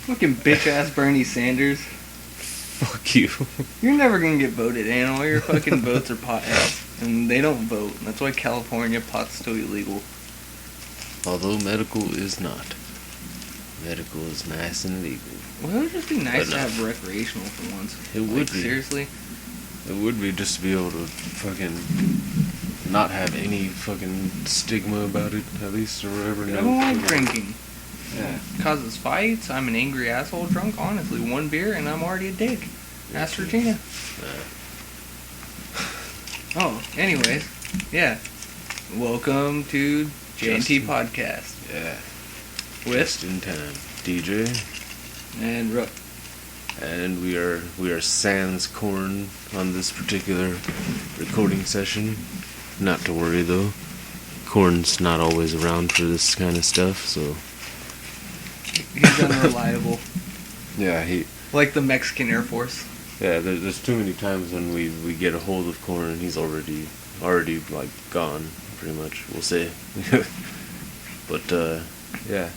Fucking bitch-ass Bernie Sanders. Fuck you. You're never gonna get voted in. All your fucking votes are potheads. And they don't vote. That's why California pot's still illegal. Although medical is not. Medical is nice and legal. Well, it would just be nice to have recreational for once. It would be. Seriously? It would be just to be able to fucking not have any fucking stigma about it, at least, or whatever. I don't like drinking. Yeah. Causes fights. I'm an angry asshole drunk. Honestly, one beer and I'm already a dick. Ask Regina. Oh, anyways, yeah. Welcome to JNT Podcast. Yeah. With Just in time. DJ. And Rook. And we are sans corn on this particular recording session. Not to worry though. Corn's not always around for this kind of stuff, so. He's unreliable. Yeah, like the Mexican Air Force. Yeah, there's too many times when we get a hold of corn and he's already like gone, pretty much. We'll say. But yeah,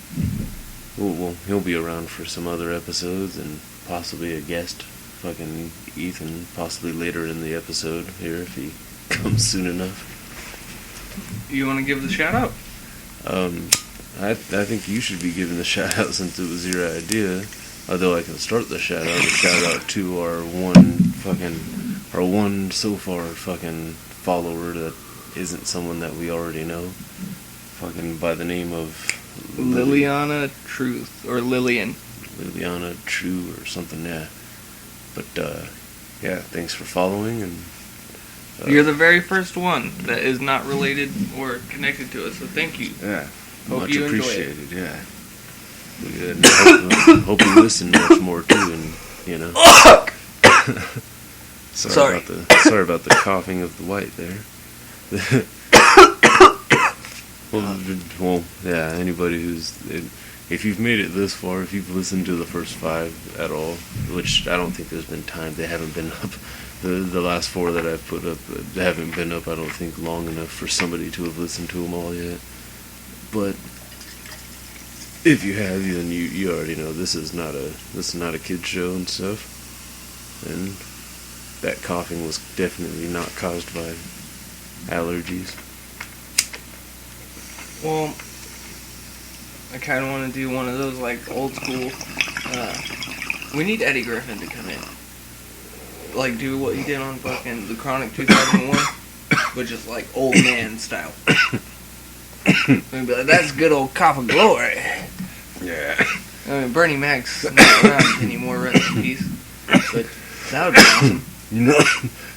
he'll be around for some other episodes and possibly a guest, fucking Ethan, possibly later in the episode here if he comes soon enough. You want to give the shout out? I think you should be giving the shout out since it was your idea. Although I can start the shout out. A shout out to our one so far fucking follower that isn't someone that we already know. Fucking by the name of Liliana Truth or Lillian. Liliana True or something, yeah. But yeah, thanks for following and. You're the very first one that is not related or connected to us, so thank you. Yeah. Hope much you appreciated, enjoy it. Yeah. Hope you listen much more too, and you know. Sorry about the coughing of the white there. well, yeah. Anybody if you've made it this far, if you've listened to the first 5 at all, which I don't think there's been time, they haven't been up. The last 4 that I've put up haven't been up, I don't think, long enough for somebody to have listened to them all yet. But if you have, then you already know this is not a kid's show and stuff. And that coughing was definitely not caused by allergies. Well, I kind of want to do one of those like old school. We need Eddie Griffin to come in. Like, do what he did on fucking The Chronic 2001, but just like old man style. We'd be like, that's good old cop of glory. Yeah. I mean, Bernie Mac's not around anymore, rest in peace. But that would be awesome. You know,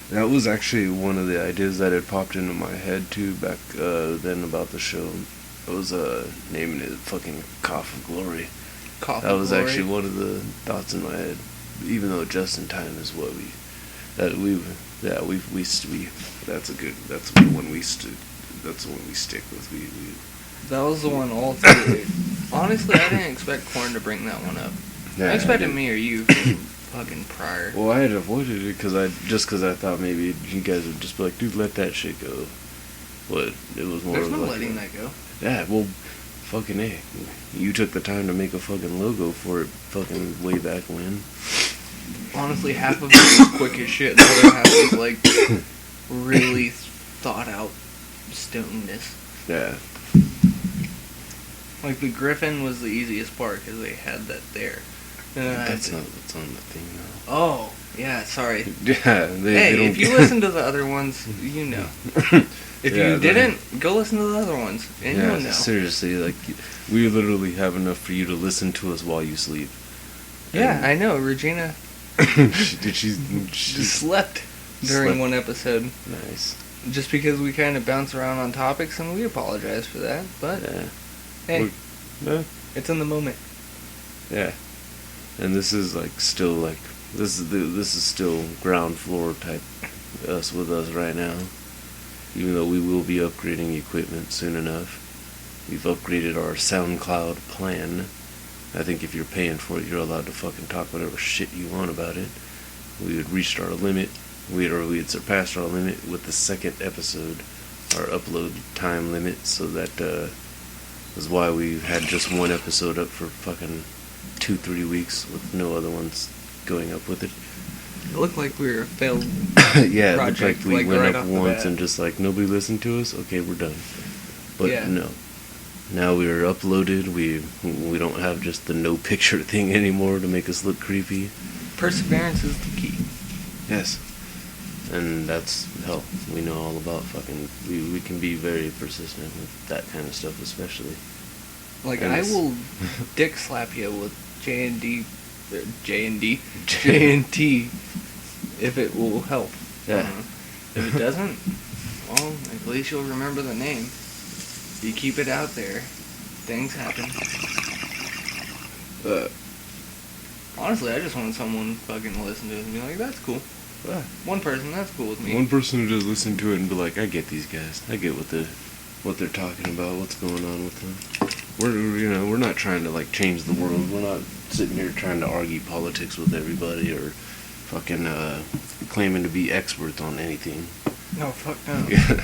that was actually one of the ideas that had popped into my head too back then about the show. I was naming it fucking Cough of Glory. That was actually one of the thoughts in my head. Even though Just in Time is what that's the one we stick with. That was the one all through. Honestly, I didn't expect Korn to bring that one up. Yeah, I expected me or you from fucking prior. Well, I had avoided it because I thought maybe you guys would just be like, dude, let that shit go. But it was more There's of no like, letting that go. Yeah, well, fucking A. You took the time to make a fucking logo for it fucking way back when. Honestly, half of it was quick as shit. The other half was like really thought out stonedness. Yeah. Like the Griffin was the easiest part because they had that there. That's not what's on the thing though. Oh, yeah, sorry. Yeah, they don't if you listen to the other ones, you know. If you didn't, go listen to the other ones, and you'll know. Seriously, like, we literally have enough for you to listen to us while you sleep. Yeah, I know. Regina she slept during one episode. Nice. Just because we kind of bounce around on topics, and we apologize for that, but hey, it's in the moment. Yeah. And this is like still like this is still ground floor type us right now. Even though we will be upgrading equipment soon enough. We've upgraded our SoundCloud plan. I think if you're paying for it, you're allowed to fucking talk whatever shit you want about it. We had reached our limit. We had surpassed our limit with the second episode, our upload time limit, so that is why we had just one episode up for fucking 2-3 weeks with no other ones going up with it. It looked like we were a failed Yeah, it looked project, like we went right up off the once bat. and just like, nobody listened to us, okay, we're done. But Yeah. no. Now we're uploaded, we don't have just the no picture thing anymore to make us look creepy. Perseverance is the key. Yes. And that's, hell, we know all about fucking, we can be very persistent with that kind of stuff especially. Like, And I it's- will dick slap you with JNT if it will help. Yeah. If it doesn't, well, at least you'll remember the name. You keep it out there, things happen. Honestly, I just want someone fucking to listen to it and be like, that's cool. Yeah. One person, that's cool with me. One person who just listen to it and be like, I get these guys. I get what they're talking about, what's going on with them. We're not trying to like change the world. We're not sitting here trying to argue politics with everybody or fucking claiming to be experts on anything. No, fuck no. Yeah.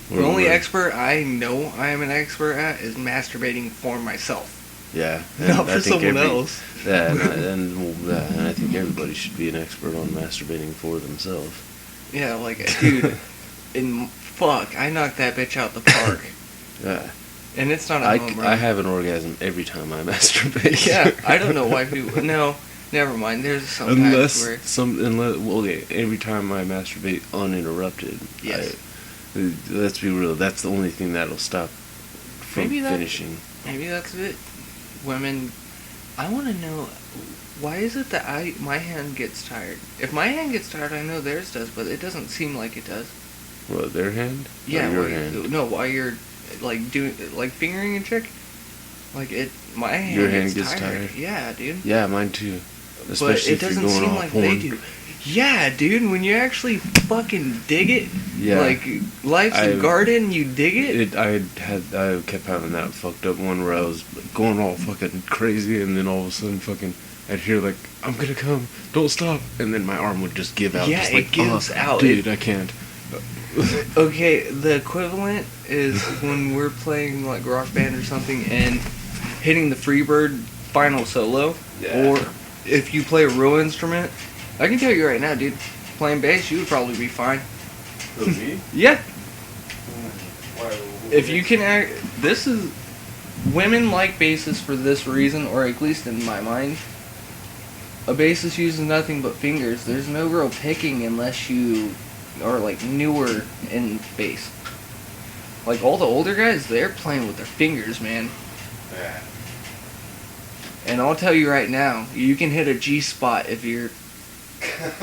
The only expert I know I am an expert at is masturbating for myself. Yeah. Not for someone else. Yeah, and I think everybody should be an expert on masturbating for themselves. Yeah, like, dude, fuck, I knocked that bitch out the park. Yeah. And it's not a home run. I have an orgasm every time I masturbate. Yeah, I don't know why people... No, never mind. There's sometimes where... Every time I masturbate uninterrupted. Yes. Let's be real, that's the only thing that'll stop from finishing. Maybe that's it. Women... I want to know, why is it that my hand gets tired? If my hand gets tired, I know theirs does, but it doesn't seem like it does. What, their hand? Yeah, or your hand? No, while you're like doing fingering a chick, like my hand. Your hand gets gets tired? Yeah, dude. Yeah, mine too. But Especially it if you're doesn't going seem all like porn. they do. Yeah, dude. When you actually fucking dig it, Yeah. like life's a garden, you dig it. I kept having that fucked up one where I was going all fucking crazy, and then all of a sudden fucking I'd hear like, I'm gonna come, don't stop, and then my arm would just give out. Yeah, just it like, gives out. Dude, I can't. Okay, the equivalent is when we're playing like Rock Band or something and hitting the Freebird final solo, Yeah. or if you play a real instrument, I can tell you right now, dude, playing bass, you would probably be fine. Me? Yeah. If you can act, this is, women like basses for this reason, or at least in my mind. A bassist uses nothing but fingers. There's no real picking unless you are like newer in bass. Like all the older guys, they're playing with their fingers, man. Yeah. And I'll tell you right now, you can hit a G spot if you're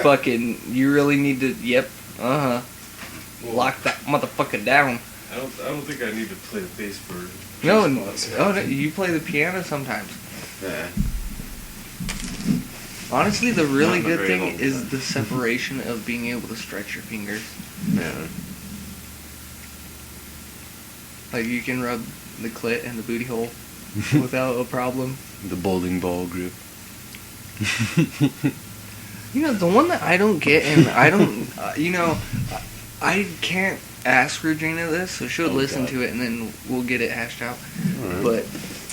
fucking, you really need to, lock that motherfucker down. I don't think I need to play the bass for. No, you play the piano sometimes. Yeah. Honestly, the really Not in a good very thing long is time. the separation of being able to stretch your fingers. Yeah. Like, you can rub the clit and the booty hole without a problem. The bowling ball grip. You know, the one that I don't get, and I don't, I can't ask Regina this, so she'll listen God. to it, and then we'll get it hashed out. Alright. But,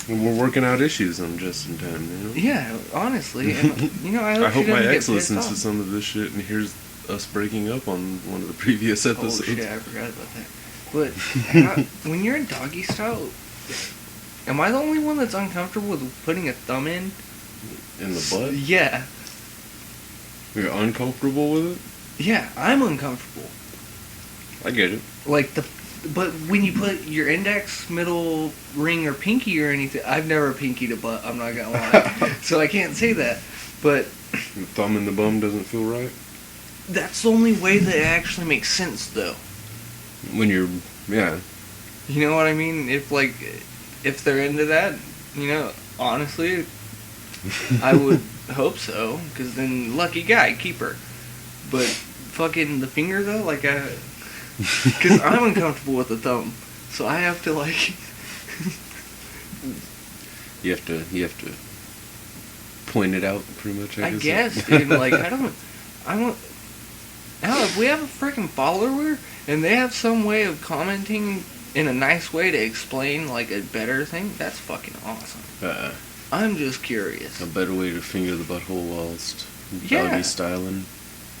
We're working out issues on just in time, you know? yeah, honestly, and, I hope, I hope she my doesn't ex get listens pissed to off. some of this shit and hears us breaking up on one of the previous Oh episodes. shit, I forgot about that. But when you're in doggy style, am I the only one that's uncomfortable with putting a thumb in? In the butt? Yeah. You're uncomfortable with it? Yeah, I'm uncomfortable. I get it. Like but when you put your index, middle ring, or pinky or anything, I've never pinkied a butt, I'm not gonna lie. So I can't say that. But The thumb in the bum doesn't feel right? that's the only way that it actually makes sense, though. When you're, yeah. You know what I mean? If they're into that, honestly, I would hope so, because then lucky guy, keep her. But fucking the finger though, because I'm uncomfortable with the thumb, so I have to You have to point it out pretty much, I guess, dude. Like I don't. Hell, if we have a freaking follower and they have some way of commenting in a nice way to explain like a better thing, that's fucking awesome. I'm just curious. A better way to finger the butthole whilst Yeah. doggy styling.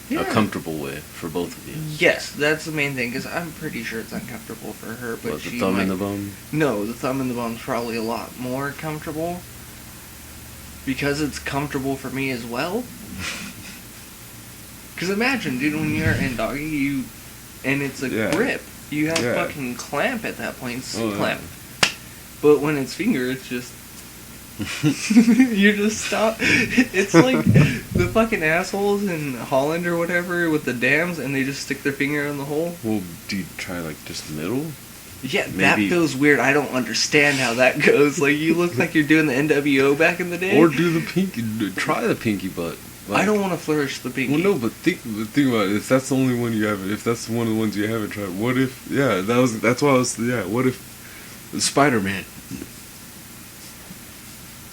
Yeah. A comfortable way for both of you. Yes, that's the main thing, because I'm pretty sure it's uncomfortable for her, but What, the she thumb might... in the bum? No, the thumb in the bum's probably a lot more comfortable. Because it's comfortable for me as well. Because imagine, dude, when you're in doggy, and it's a grip. You have fucking clamp at that point, C-clamp. Yeah. But when it's finger, it's just... you just stop. It's like the fucking assholes in Holland or whatever with the dams, and they just stick their finger in the hole. Well, do you try like just the middle? Yeah, maybe. That feels weird. I don't understand how that goes. Like, you look like you're doing the NWO back in the day. Or do the pinky. Try the pinky butt. Like, I don't want to flourish the pinky. Well, no, but think about it. If that's the only one you haven't, if that's one of the ones you haven't tried, what if? Yeah, that's why I was. Yeah, what if Spider-Man?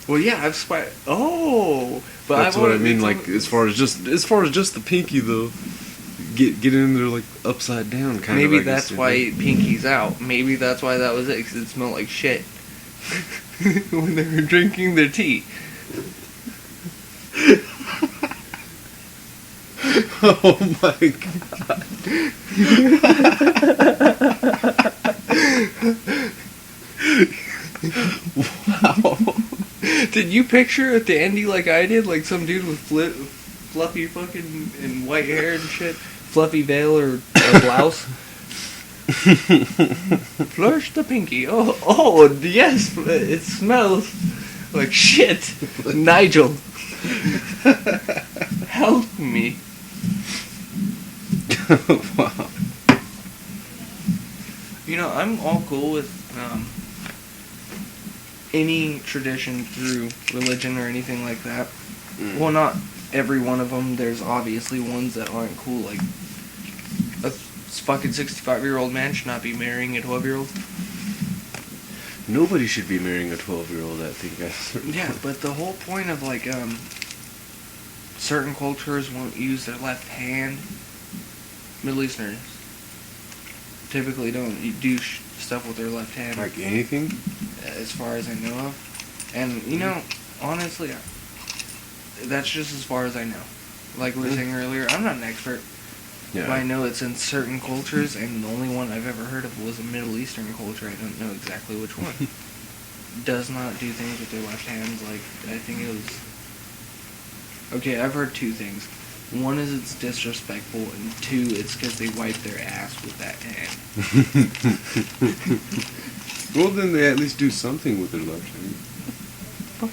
Well, yeah, I've Oh, but that's what I mean. Like as far as just the pinky though, get in there like upside down kind of. Maybe that's why pinky's out. Maybe that's why that was it, because it smelled like shit when they were drinking their tea. Oh my god! Wow. Did you picture at the Andy like I did, like some dude with fluffy fucking and white hair and shit, fluffy veil or a blouse? Flourish the pinky. Oh, yes, it smells like shit. Nigel, help me. Wow. You know, I'm all cool with any tradition through religion or anything like that. Well, not every one of them. There's obviously ones that aren't cool. Like, a fucking 65-year-old man should not be marrying a 12-year-old. Nobody should be marrying a 12-year-old, I think. Yeah, but the whole point of, like, certain cultures won't use their left hand. Middle Easterners typically don't do stuff with their left hand. Like anything? As far as I know of. And, you know, honestly, that's just as far as I know. Like we were saying earlier, I'm not an expert. Yeah. But I know it's in certain cultures, and the only one I've ever heard of was a Middle Eastern culture. I don't know exactly which one. Does not do things with their left hands. Like, I think it was... Okay, I've heard two things. One is it's disrespectful, and two, it's because they wipe their ass with that hand. Well, then they at least do something with their left hand. Oh,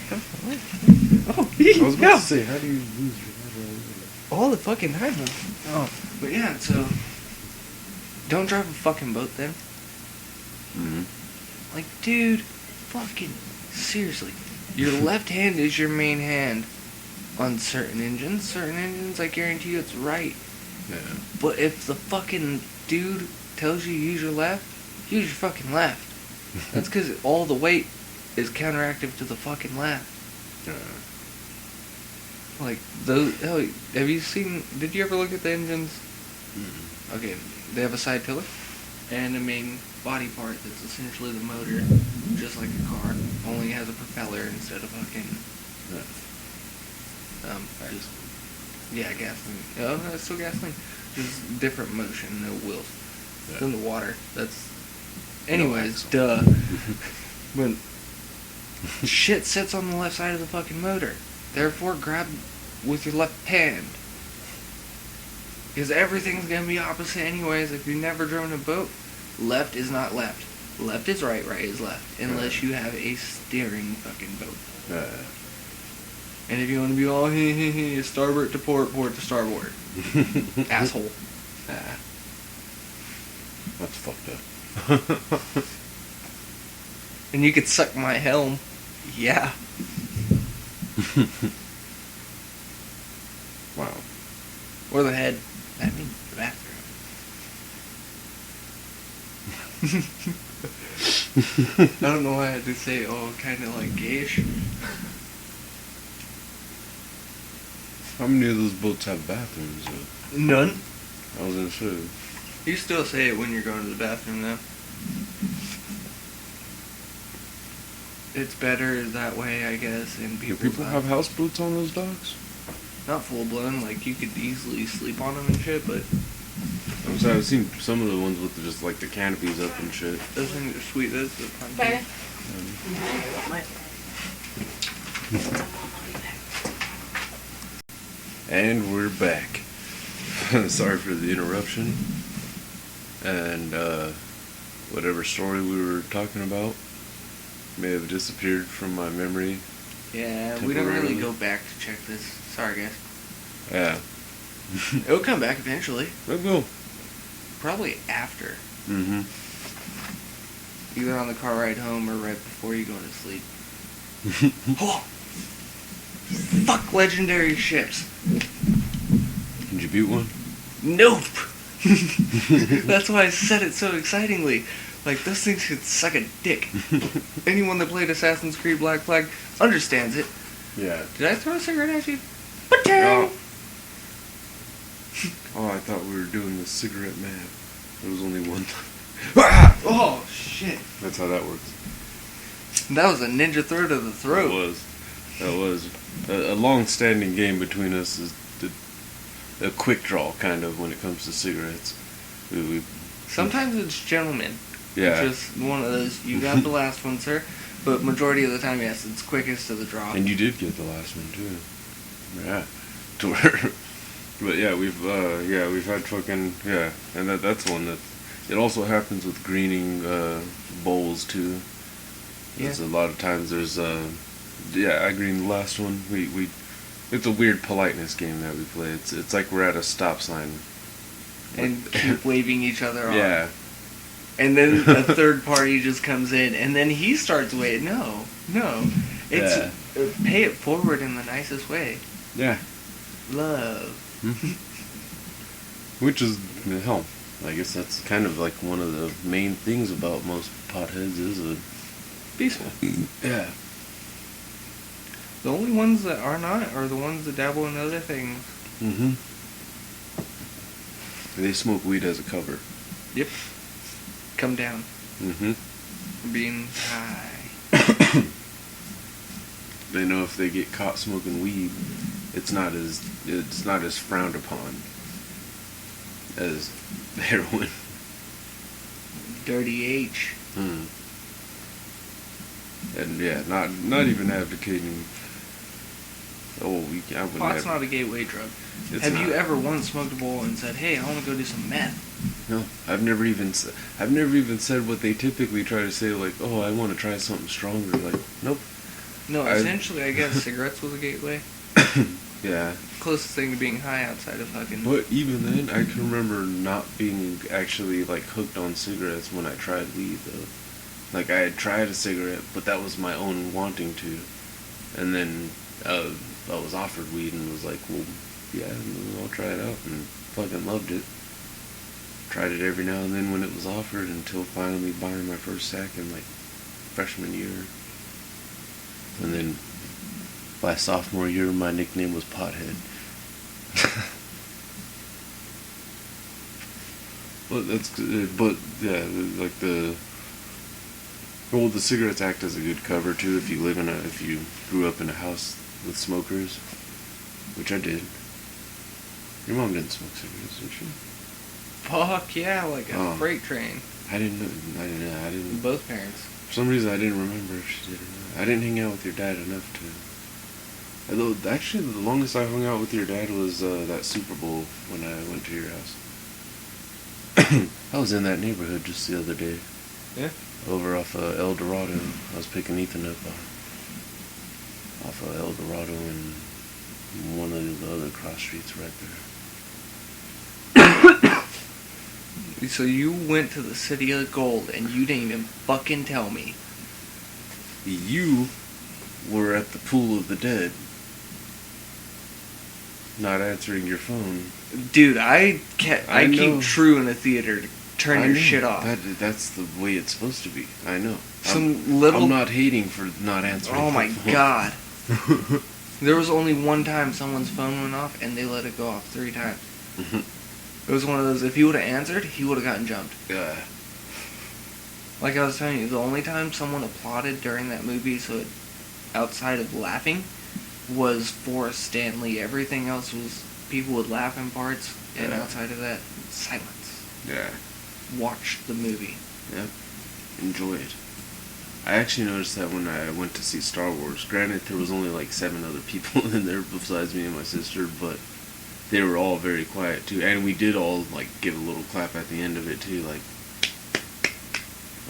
I was about to say, how do you lose your left hand? All the fucking time. Oh, but yeah, so don't drive a fucking boat then. Mm-hmm. Like, dude, fucking seriously, your left hand is your main hand on certain engines. Certain engines, I guarantee you, it's right. Yeah. But if the fucking dude tells you use your left, use your fucking left. That's because all the weight is counteractive to the fucking left. Like, those... Oh, have you seen... Did you ever look at the engines? Mm-hmm. Okay, they have a side pillar and a main body part that's essentially the motor, just like a car, only has a propeller instead of fucking... gasoline. Oh, no, it's still gasoline. Just different motion, no wheels. Yeah. It's in the water. That's... Anyways, duh. When shit sits on the left side of the fucking motor, therefore grab with your left hand. Because everything's gonna be opposite anyways. If you've never driven a boat, left is not left. Left is right, right is left. Unless you have a steering fucking boat. And if you want to be all starboard to port, port to starboard. Asshole. That's fucked up. And you could suck my helm. Yeah. Wow. Or the head. That means the bathroom. I don't know why I had to say, kind of like gayish. How many of those boats have bathrooms? None. I was gonna say. You still say it when you're going to the bathroom, though. it's better that way, I guess. And Do people have house boots on those dogs? not full blown. Like you could easily sleep on them and shit, but I've seen some of the ones with just like the canopies up and shit. those things are sweet. That's the fun Better. And we're back. Sorry for the interruption. And whatever story we were talking about may have disappeared from my memory. Yeah, we don't really Temporarily. go back to check this. Sorry, guys. Yeah. It'll come back eventually. Let's go. Probably after. Mm-hmm. Either on the car ride home or right before you go to sleep. Oh! Fuck legendary ships. Did you beat one? Nope! That's why I said it so excitingly. Like, those things could suck a dick. Anyone that played Assassin's Creed Black Flag understands it. Yeah. Did I throw a cigarette at you? Oh. Oh, I thought we were doing the cigarette math. There was only one. Oh, shit. That's how that works. That was a ninja throw to the throat. That was. A long-standing game between us is a quick draw, kind of, when it comes to cigarettes. We Sometimes it's gentlemen. yeah. It's just one of those, you got the last one, sir. But majority of the time, yes, it's quickest to the draw. And you did get the last one, too. Yeah. To where... But yeah, we've had fucking, yeah. And that's one that... It also happens with greening bowls, too. There's a lot of times there's, yeah, I greened the last one. We it's a weird politeness game that we play. It's like we're at a stop sign. And keep waving each other on. Yeah. And then a third party just comes in, and then he starts waiting. No. It's pay it forward in the nicest way. Yeah. Love. Which is, hell, I guess that's kind of like one of the main things about most potheads is a... Peaceful. Yeah. The only ones that are not are the ones that dabble in other things. Mm-hmm. They smoke weed as a cover. Yep. Come down. Mm-hmm. Being high. They know if they get caught smoking weed, it's not as frowned upon as heroin. Dirty H. Mm. And yeah, not even advocating. Oh, I wouldn't. Pot's not a gateway drug. Have you ever once smoked a bowl and said, "Hey, I want to go do some meth"? No, I've never even said what they typically try to say, like, "Oh, I want to try something stronger." Like, nope. No, essentially, I guess cigarettes was a gateway. Yeah. Closest thing to being high outside of fucking. But even then, I can remember not being actually like hooked on cigarettes when I tried weed though. Like I had tried a cigarette, but that was my own wanting to, and then I was offered weed and was like, well, yeah, I'll try it out, and fucking loved it. Tried it every now and then when it was offered until finally buying my first sack in like freshman year, and then by sophomore year, my nickname was Pothead. Well, but yeah, like the cigarettes act as a good cover too if you grew up in a house with smokers, which I did. Your mom didn't smoke cigarettes, did she? Fuck yeah, like a Oh. freight train. I didn't. Both parents. For some reason, I didn't remember if she did or not. I didn't hang out with your dad enough to. Although, actually, the longest I hung out with your dad was that Super Bowl when I went to your house. I was in that neighborhood just the other day. Yeah? Over off El Dorado. I was picking Ethan up off El Dorado and one of the other cross streets right there. So you went to the City of Gold and you didn't even fucking tell me. You were at the Pool of the Dead, not answering your phone. Dude, I know. keep true in a theater to turn I your know. shit off. That's the way it's supposed to be. I know. I'm not hating for not answering. Oh the my phone. god. There was only one time someone's phone went off and they let it go off 3 times. Mhm. It was one of those, if he would have answered, he would have gotten jumped. Yeah. Like I was telling you, the only time someone applauded during that movie, outside of laughing, was for Stanley. Everything else was people would laugh in parts, and outside of that, silence. Yeah. Watch the movie. Yep. Enjoy it. I actually noticed that when I went to see Star Wars. Granted, there was only like 7 other people in there besides me and my sister, but they were all very quiet too. And we did all like give a little clap at the end of it too, like,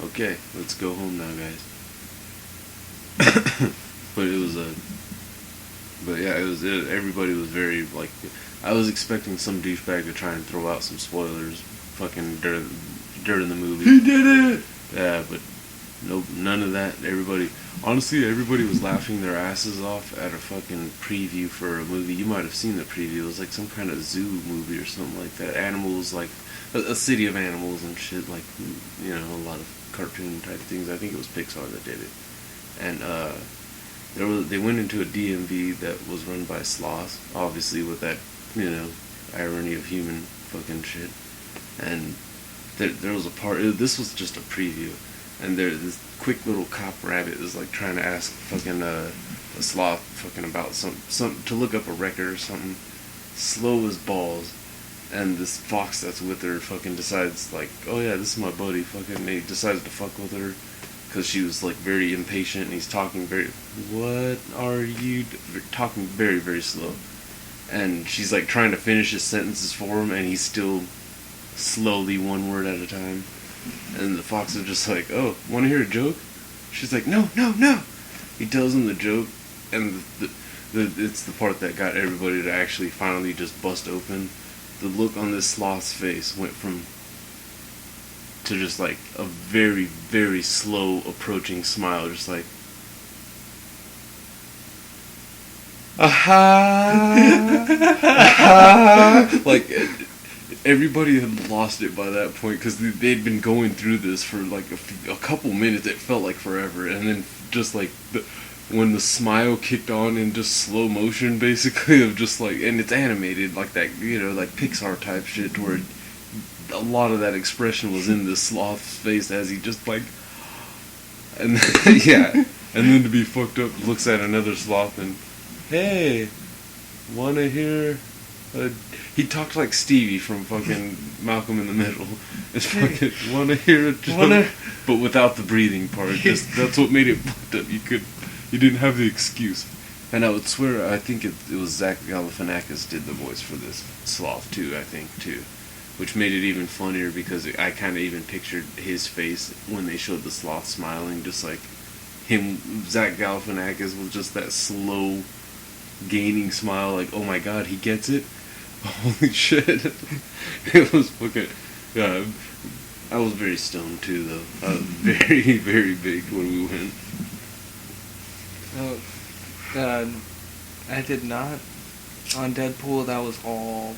okay, let's go home now, guys. But it was everybody was very, like, I was expecting some douchebag to try and throw out some spoilers fucking during the movie. He did it! Yeah, but nope, none of that. Everybody was laughing their asses off at a fucking preview for a movie. You might have seen the preview. It was like some kind of zoo movie or something like that. Animals, like a city of animals and shit, like, you know, a lot of cartoon type things. I think it was Pixar that did it. And they went into a DMV that was run by sloths, obviously with that, you know, irony of human fucking shit. And there was a part. This was just a preview, and this quick little cop rabbit is like trying to ask fucking a sloth fucking about some to look up a record or something. Slow as balls. And this fox that's with her fucking decides, like, oh yeah, this is my buddy, fucking, and he decides to fuck with her, because she was, like, very impatient, and he's talking talking very, very slow, and she's, like, trying to finish his sentences for him, and he's still slowly one word at a time, and the fox is just like, oh, want to hear a joke? She's like, no, no, no! He tells him the joke, and it's the part that got everybody to actually finally just bust open. The look on this sloth's face went to just like a very, very slow approaching smile, just like, aha, aha. Like, everybody had lost it by that point, because they'd been going through this for like a couple minutes. It felt like forever, and then just like when the smile kicked on in just slow motion, basically, of just like, and it's animated like that, you know, like Pixar type shit, where a lot of that expression was in this sloth's face as he just like, and then, yeah, and then to be fucked up, looks at another sloth and, hey, wanna hear? He talked like Stevie from fucking Malcolm in the Middle. It's fucking wanna hear a joke, but without the breathing part. Just that's what made it fucked up. You didn't have the excuse. And I would swear, I think it was Zach Galifianakis did the voice for this sloth too, I think, too. Which made it even funnier, because I kind of even pictured his face when they showed the sloth smiling, just like him, Zach Galifianakis, with just that slow, gaining smile, like, oh my god, he gets it? Holy shit. It was fucking, yeah, I was very stoned too, though. I was very, very big when we went. Oh, I did not. On Deadpool, that was all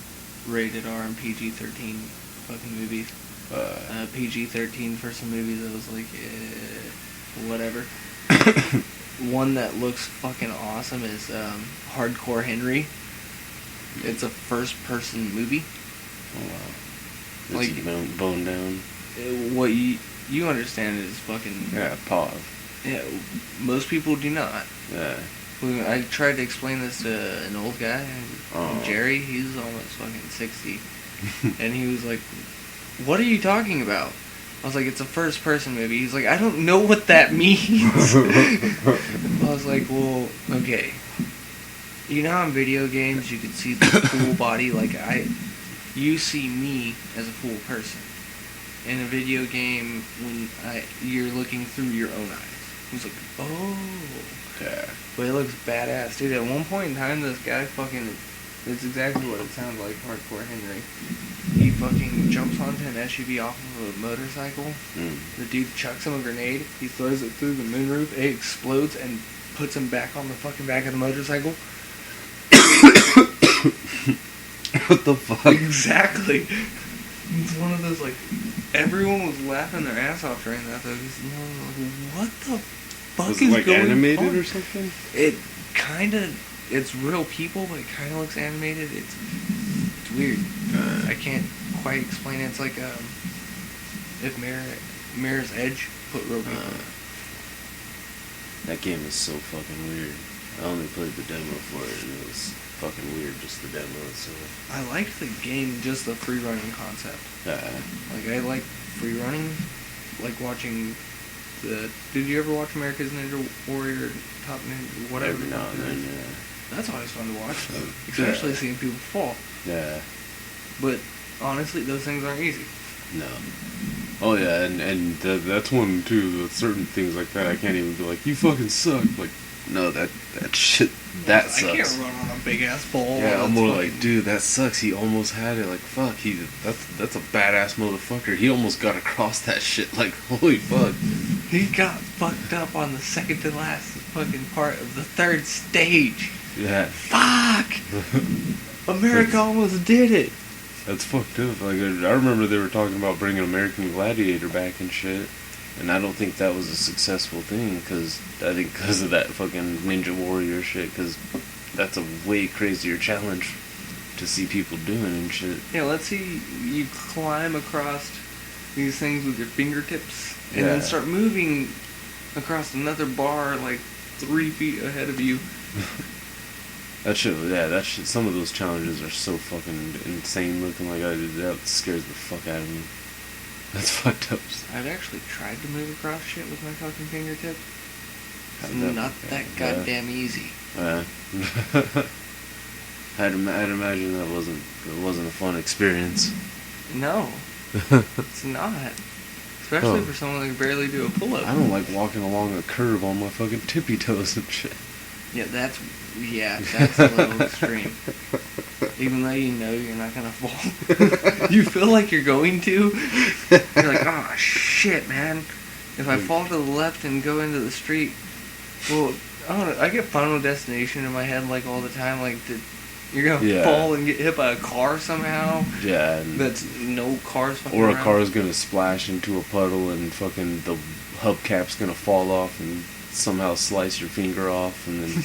rated R and PG-13 fucking movies. PG-13 for some movies, I was like, whatever. One that looks fucking awesome is Hardcore Henry. It's a first-person movie. Oh wow. Like, bone down. What you understand is fucking... Yeah, pause. Yeah, most people do not. Yeah. I tried to explain this to an old guy, Jerry. He's almost fucking 60, and he was like, "What are you talking about?" I was like, "It's a first-person movie." He's like, "I don't know what that means." I was like, "Well, okay. You know how in video games you can see the full body? Like you see me as a full person. In a video game, when you're looking through your own eyes." He was like, "Oh." Yeah. But it looks badass, dude. At one point in time, this guy fucking... It's exactly what it sounds like, Hardcore Henry. He fucking jumps onto an SUV off of a motorcycle. The dude chucks him a grenade. He throws it through the moonroof. It explodes and puts him back on the fucking back of the motorcycle. What the fuck? Exactly. It's one of those, like... Everyone was laughing their ass off during that, though. What the fuck was is it like going animated on? or something? It kind of, it's real people, but it kind of looks animated. It's weird. I can't quite explain it. It's like if Mirror's Edge put real people. That game is so fucking weird. I only played the demo for it, and it was fucking weird, just the demo itself. I liked the game, just the free running concept. Like, I like free running, like watching the... Did you ever watch America's Ninja Warrior, Top Ninja, whatever? Every now and then, yeah. That's always fun to watch, especially seeing people fall. Yeah. But, honestly, those things aren't easy. No. Oh yeah, and that's one too. Certain things like that, I can't even be like, you fucking suck. Like, no, that shit, that sucks. I can't run on a big ass ball. Yeah, I'm more like, dude, that sucks. He almost had it. Like, fuck, that's a badass motherfucker. He almost got across that shit. Like, holy fuck. He got fucked up on the second to last fucking part of the third stage. Yeah. Fuck! America almost did it. That's fucked up. Like, I remember they were talking about bringing American Gladiator back and shit, and I don't think that was a successful thing, because of that fucking Ninja Warrior shit, because that's a way crazier challenge to see people doing and shit. Yeah, let's see you climb across these things with your fingertips, and then start moving across another bar like 3 feet ahead of you. That shit, some of those challenges are so fucking insane looking. Like, that scares the fuck out of me. That's fucked up. I've actually tried to move across shit with my fucking fingertips. It's How'd not that goddamn easy. I'd imagine it wasn't a fun experience. No, it's not. Especially for someone that can barely do a pull-up. I don't like walking along a curb on my fucking tippy toes and shit. Yeah, that's a little extreme. Even though you know you're not gonna fall. You feel like you're going to. You're like, oh shit, man. If I fall to the left and go into the street, well, I don't know, I get Final Destination in my head like all the time, like you're gonna fall and get hit by a car somehow. Yeah. That's no cars fucking Or a around. car's gonna splash into a puddle and fucking the hubcap's gonna fall off and somehow slice your finger off, and then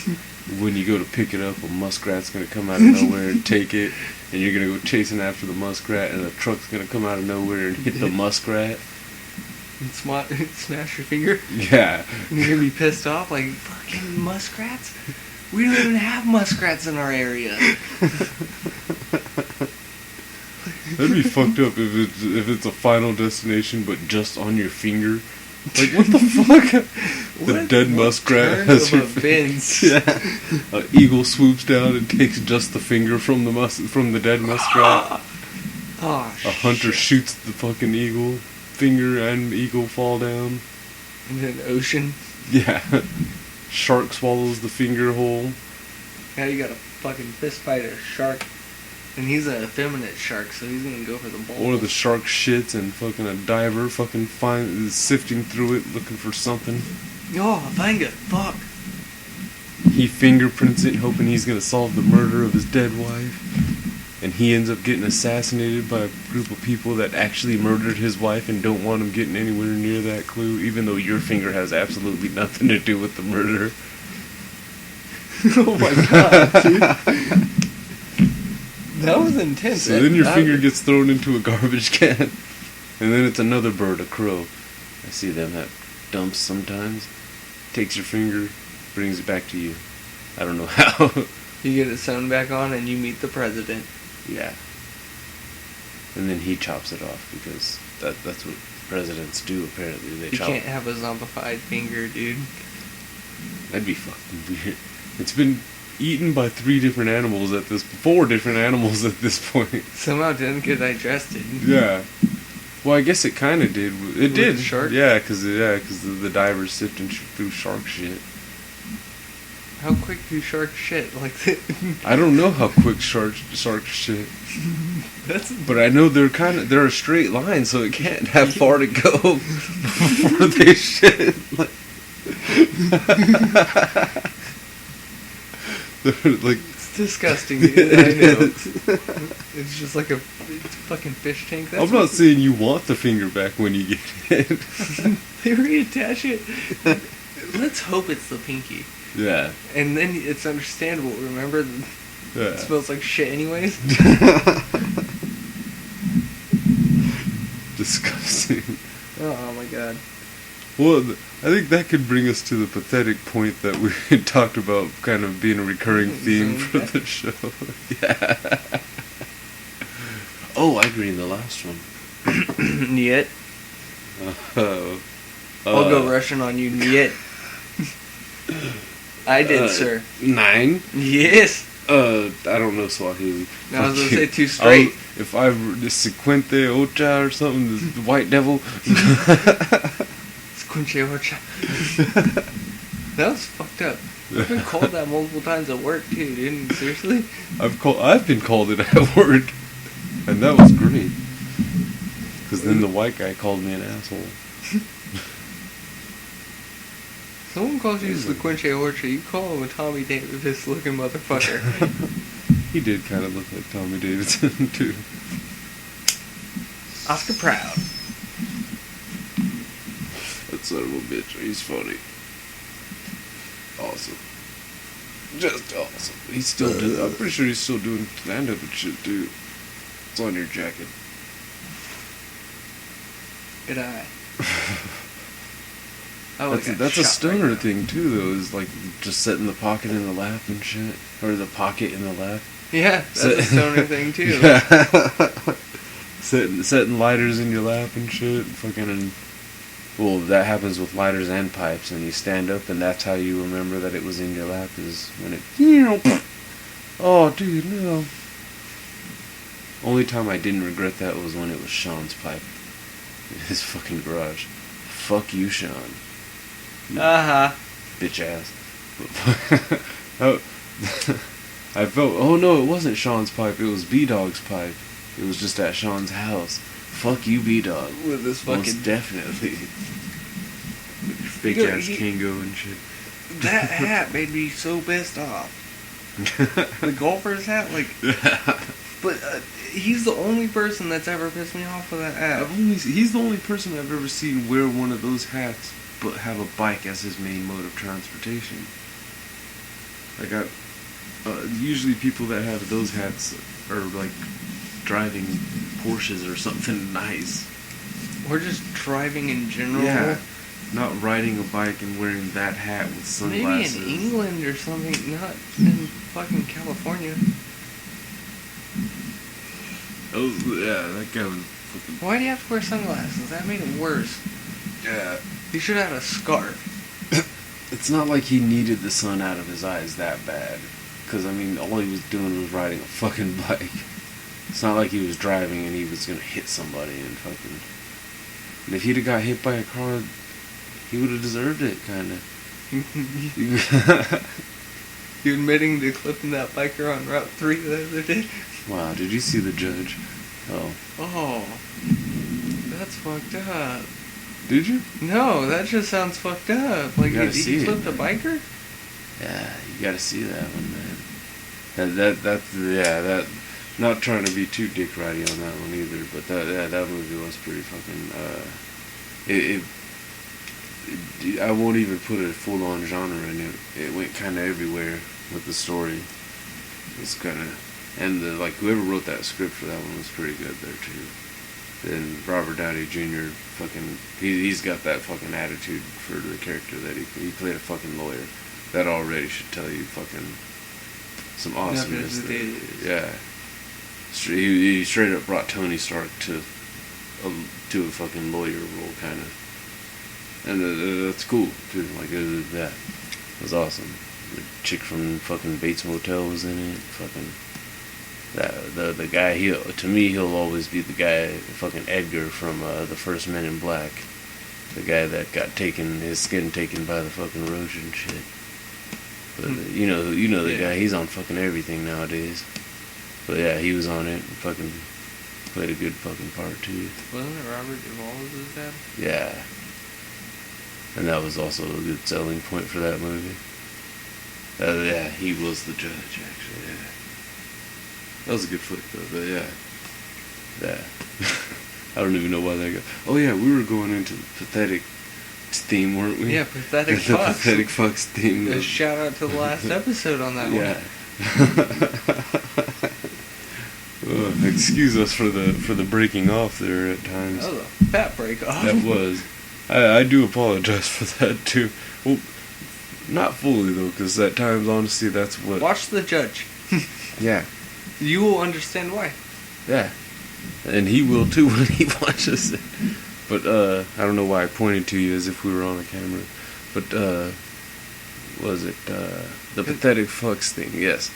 when you go to pick it up, a muskrat's gonna come out of nowhere and take it, and you're gonna go chasing after the muskrat, and a truck's gonna come out of nowhere and hit the muskrat. And smash your finger. Yeah. And you're gonna be pissed off, like, fucking muskrats? We don't even have muskrats in our area. That'd be fucked up if it's a Final Destination, but just on your finger. Like, what the fuck? The dead muskrat has your events. Yeah. An eagle swoops down and takes just the finger from the dead muskrat. Oh, A hunter shoots the fucking eagle. Finger and eagle fall down. In an ocean. Yeah. Shark swallows the finger whole. Now you gotta fucking fist fight a shark. And he's an effeminate shark, so he's gonna go for the balls. Or the shark shits and fucking a diver fucking is sifting through it looking for something. Oh, finger, fuck. He fingerprints it hoping he's gonna solve the murder of his dead wife. And he ends up getting assassinated by a group of people that actually murdered his wife and don't want him getting anywhere near that clue, even though your finger has absolutely nothing to do with the murder. Oh my god, dude. That was intense. So then your finger gets thrown into a garbage can. And then it's another bird, a crow. I see them at dumps sometimes. Takes your finger, brings it back to you. I don't know how. You get it sewn back on and you meet the president. Yeah. And then he chops it off because that's what presidents do apparently. They You chop. can't have a zombified finger, dude. That'd be fucking weird. It's been eaten by 4 different animals at this point. Somehow didn't get digested. Yeah. Well, I guess it kind of did. It did. The shark? Yeah, because the divers sifting through shark shit. How quick do sharks shit? Like I don't know how quick sharks shit. But I know they're a straight line, so it can't have far to go before they shit. Like, it's disgusting, dude. I know. It's just like it's a fucking fish tank. I'm not saying you want the finger back when you get it. They reattach it. Let's hope it's the pinky. Yeah. And then it's understandable. Remember, it smells like shit anyways. Disgusting. Oh my god. Well, I think that could bring us to the pathetic point that we had talked about, kind of being a recurring theme for the show. Yeah. Oh, I agree in the last one. Niet. I'll go Russian on you, Niet. I did, sir. 9? Yes. I don't know Swahili. No, I was going to say too straight. If I were the Sequente Ocha or something, the white devil. Sequente Ocha. That was fucked up. I've been called that multiple times at work too, dude. Seriously? I've been called it at work, and that was great. Because then the white guy called me an asshole. Someone calls you Sequente Ocha, you call him a Tommy Davis looking motherfucker. He did kind of look like Tommy Davidson too. Oscar Proud. That son of a bitch, he's funny. Awesome. Just awesome. He's still doing, I'm pretty sure he's still doing stand-up and shit too. It's on your jacket. Good eye. That's a stoner thing too, though. Is like just setting the pocket in the lap and shit, or the pocket in the lap. Yeah, that's a stoner thing too. Yeah. setting lighters in your lap and shit. Well, that happens with lighters and pipes, and you stand up, and that's how you remember that it was in your lap. Is when it. Oh, dude, no. Only time I didn't regret that was when it was Sean's pipe in his fucking garage. Fuck you, Sean. Bitch ass. I felt. Oh no, it wasn't Sean's pipe. It was B-Dog's pipe. It was just at Sean's house. Fuck you, B-Dog. With this fucking. Most definitely. With your fake ass Kango and shit. That hat made me so pissed off. The golfer's hat, like. But he's the only person that's ever pissed me off with that hat. He's the only person I've ever seen wear one of those hats, but have a bike as his main mode of transportation. Like usually people that have those hats are like driving Porsches or something nice. Or just driving in general. Yeah, not riding a bike and wearing that hat with sunglasses. Maybe in England or something, not in fucking California. Oh yeah, that guy was fucking. Why do you have to wear sunglasses? That made it worse. Yeah. He should have had a scarf. It's not like he needed the sun out of his eyes that bad. Because, I mean, all he was doing was riding a fucking bike. It's not like he was driving and he was going to hit somebody and fucking... And if he'd have got hit by a car, he would have deserved it, kind of. You admitting to clipping that biker on Route 3 the other day? Wow, did you see the judge? Oh. Oh. That's fucked up. Did you? No, that just sounds fucked up. Like, he flipped a biker? Yeah, you gotta see that one, man. That not trying to be too dick ridey on that one either, but that movie was pretty fucking, I won't even put a full-on genre in it. It went kind of everywhere with the story. It's kind of, and whoever wrote that script for that one was pretty good there too. Then Robert Downey Jr. fucking, he's got that fucking attitude for the character that he played a fucking lawyer. That already should tell you fucking some awesomeness there. Yeah. He straight up brought Tony Stark to a fucking lawyer role, kind of. And that's cool, too. Like, that was awesome. The chick from fucking Bates Motel was in it. Fucking... The guy, to me, he'll always be the guy, fucking Edgar from the first Men in Black. The guy that got his skin taken by the fucking roach and shit. But you know the guy, he's on fucking everything nowadays. But yeah, he was on it and fucking played a good fucking part too. Wasn't it Robert Duvall was his dad? Yeah. And that was also a good selling point for that movie. Yeah, he was the judge, actually, yeah. That was a good flick, though, but yeah. Yeah. I don't even know why that got... Oh, yeah, we were going into the pathetic theme, weren't we? Yeah, pathetic the fucks. Pathetic fucks theme. A shout out to the last episode on that yeah. one. Excuse us for the breaking off there at times. That was a fat break off. That was. I do apologize for that too. Well, not fully though, because at times, honestly, that's what. Watch The Judge. Yeah, You will understand why. yeah, and he will too when he watches it. But I don't know why I pointed to you as if we were on a camera. But was it the pathetic fucks thing? Yes,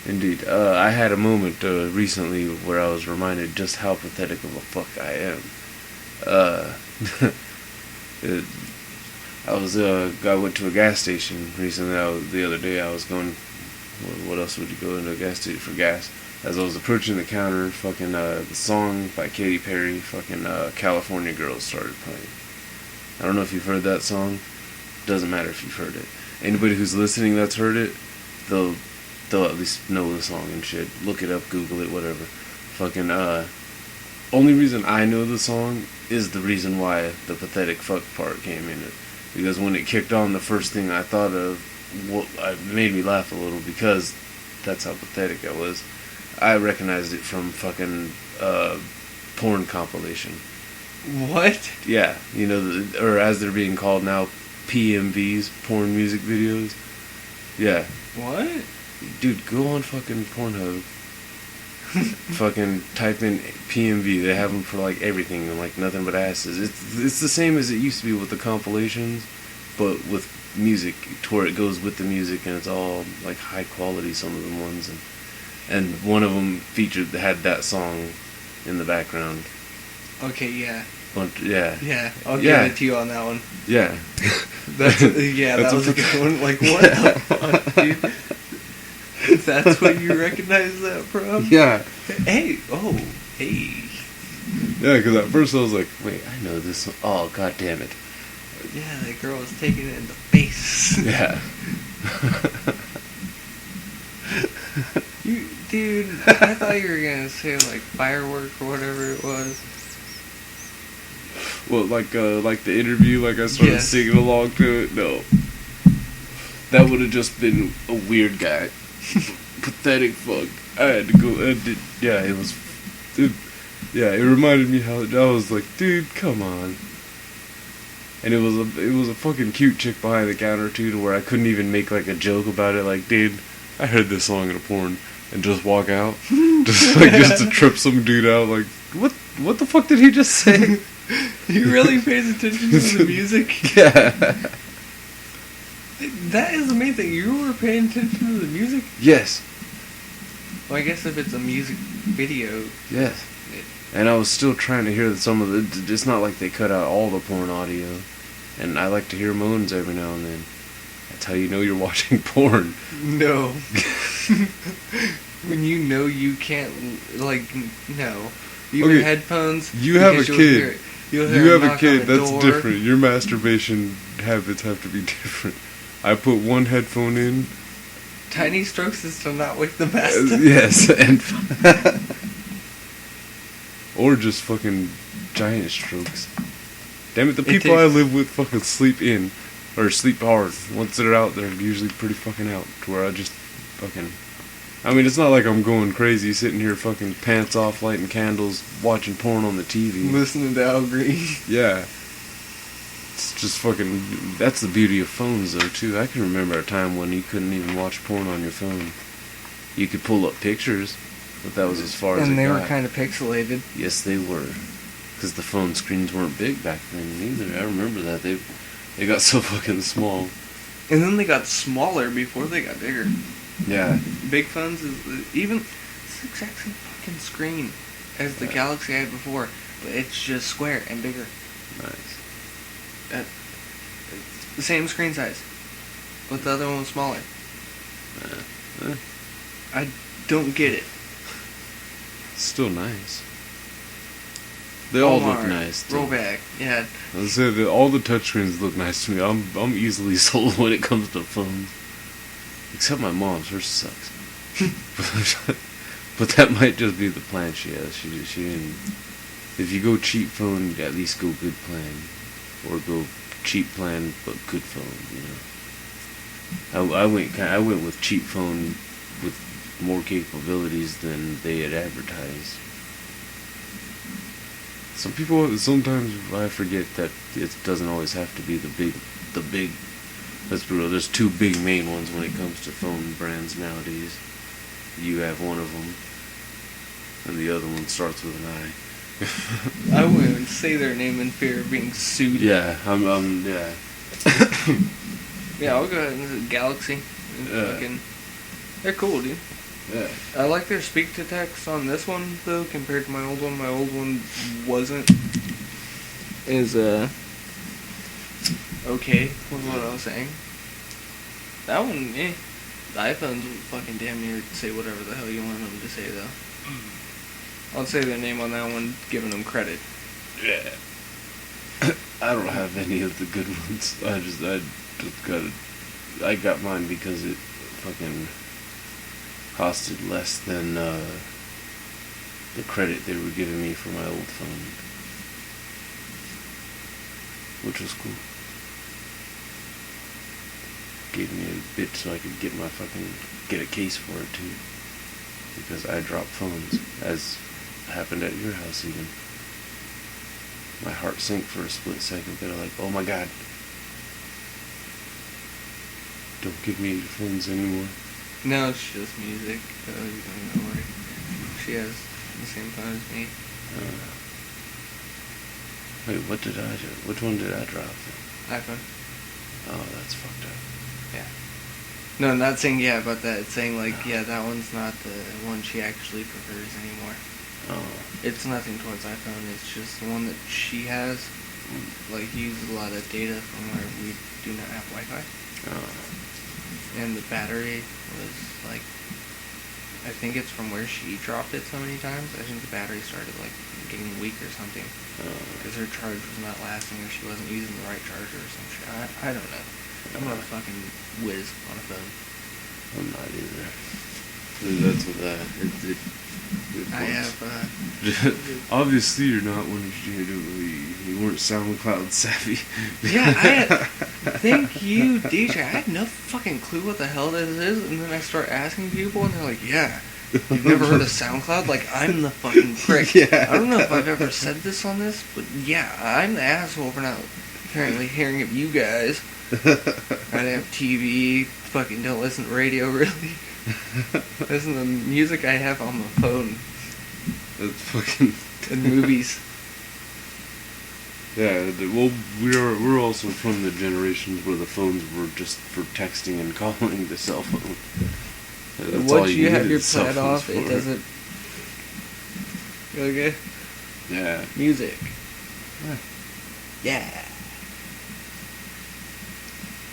indeed. I had a moment recently where I was reminded just how pathetic of a fuck I am. I went to a gas station recently. The other day I was going. What else would you go into a gas station for gas? As I was approaching the counter, fucking the song by Katy Perry, fucking California Girls started playing. I don't know if you've heard that song. Doesn't matter if you've heard it. Anybody who's listening that's heard it, they'll at least know the song and shit. Look it up, Google it, whatever. Fucking only reason I know the song is the reason why the pathetic fuck part came in it. Because when it kicked on, the first thing I thought of made me laugh a little because that's how pathetic I was. I recognized it from fucking porn compilation. What? Yeah, you know, or as they're being called now, PMVs, porn music videos. Yeah. What? Dude, go on fucking Pornhub. Fucking type in PMV. They have them for like everything and like nothing but asses. It's the same as it used to be with the compilations, but with music, to where it goes with the music and it's all like high quality. Some of them ones, and one of them had that song in the background. Okay, yeah. Yeah. Yeah, I'll Yeah. give it to you on that one. Yeah. That's that was a good one. Like, what the fuck, dude? That's what you recognize that from? Yeah. Hey, oh, hey. Yeah, because at first I was like, wait, I know this one. Oh, god damn it. Yeah, that girl was taking it in the face. Yeah. Dude, I thought you were gonna say like firework or whatever it was. Well, like the interview, like I started Yes. singing along to it. No, that would have just been a weird guy, pathetic fuck. I had to go. Yeah, it was. Yeah, it reminded me how I was like, dude, come on. And it was a fucking cute chick behind the counter too, to where I couldn't even make like a joke about it. Like, dude, I heard this song in a porn, and just walk out, just to trip some dude out. Like, what the fuck did he just say? You really pays attention to the music? Yeah. That is the main thing. You were paying attention to the music? Yes. Well, I guess if it's a music video. Yes. And I was still trying to hear some of the. It's not like they cut out all the porn audio, and I like to hear moans every now and then. That's how you know you're watching porn. No. When you know you can't, like, no. You wear Okay, headphones. you have a because you'll kid. hear it. You'll You hear have a knock kid. on the That's door. different. Your masturbation habits have to be different. I put one headphone in. Tiny strokes is to not wake the master. Yes, and or just fucking giant strokes. Damn it, the people I live with fucking sleep in, or sleep hard. Once they're out, they're usually pretty fucking out. To where I just fucking. I mean, it's not like I'm going crazy sitting here fucking pants off, lighting candles, watching porn on the TV. Listening to Al Green. Yeah. It's just fucking. That's the beauty of phones, though, too. I can remember a time when you couldn't even watch porn on your phone. You could pull up pictures, but that was as far as it got. And they were kind of pixelated. Yes, they were. Because the phone screens weren't big back then either. I remember that. They got so fucking small. And then they got smaller before they got bigger. Yeah. Big phones is even. It's the exact same fucking screen as the Galaxy I had before, but it's just square and bigger. Nice. It's the same screen size, but the other one was smaller. I don't get it. Still nice. They all look Walmart, nice. Too. Rollback, yeah. I said that all the touchscreens look nice to me. I'm easily sold when it comes to phones. Except my mom's. Hers sucks. But that might just be the plan she has. She didn't. If you go cheap phone, at least go good plan, or go cheap plan but good phone. You know. I went with cheap phone with more capabilities than they had advertised. Some people, sometimes I forget that it doesn't always have to be the big, let's be real, there's two big main ones when it comes to phone brands nowadays. You have one of them, and the other one starts with an I. I wouldn't even say their name in fear of being sued. Yeah, yeah. Yeah, I'll go ahead and say Galaxy. Fucking, they're cool, dude. Yeah. I like their speak to text on this one though compared to my old one. My old one wasn't as okay was what I was saying. That one, eh. The iPhones will fucking damn near say whatever the hell you want them to say though. I'll say their name on that one, giving them credit. Yeah. I don't have any of the good ones. I got mine because it fucking costed less than the credit they were giving me for my old phone, which was cool. Gave me a bit so I could get a case for it too, because I dropped phones, as happened at your house even. My heart sank for a split second. They're like, oh my god, don't give me your phones anymore. No, it's just music. Don't worry. She has the same phone as me. Wait, what did I do? Which one did I drop then? iPhone. Oh, that's fucked up. Yeah. No, not saying yeah about that. It's saying like, yeah, that one's not the one she actually prefers anymore. Oh. It's nothing towards iPhone. It's just the one that she has. Like, uses a lot of data from where we do not have Wi-Fi. Oh. And the battery was like, I think it's from where she dropped it so many times. I think the battery started like getting weak or something. Because her charge was not lasting, or she wasn't using the right charger or some shit. I don't know. I'm not a fucking whiz on a phone. I'm not either. That's what I have, obviously you're not one of you weren't SoundCloud savvy. Yeah, thank you, DJ. I had no fucking clue what the hell this is, and then I start asking people, and they're like, yeah, you've never heard of SoundCloud? Like, I'm the fucking prick. Yeah. I don't know if I've ever said this on this, but yeah, I'm the asshole for not apparently hearing of you guys. I have TV, fucking don't listen to radio, really. Listen to the music I have on my phone. That's fucking... And movies. Yeah, well, we're also from the generations where the phones were just for texting and calling, the cell phone. That's all Once you have needed your cell pad phones off, for. it doesn't... You okay? Yeah. Music. Yeah.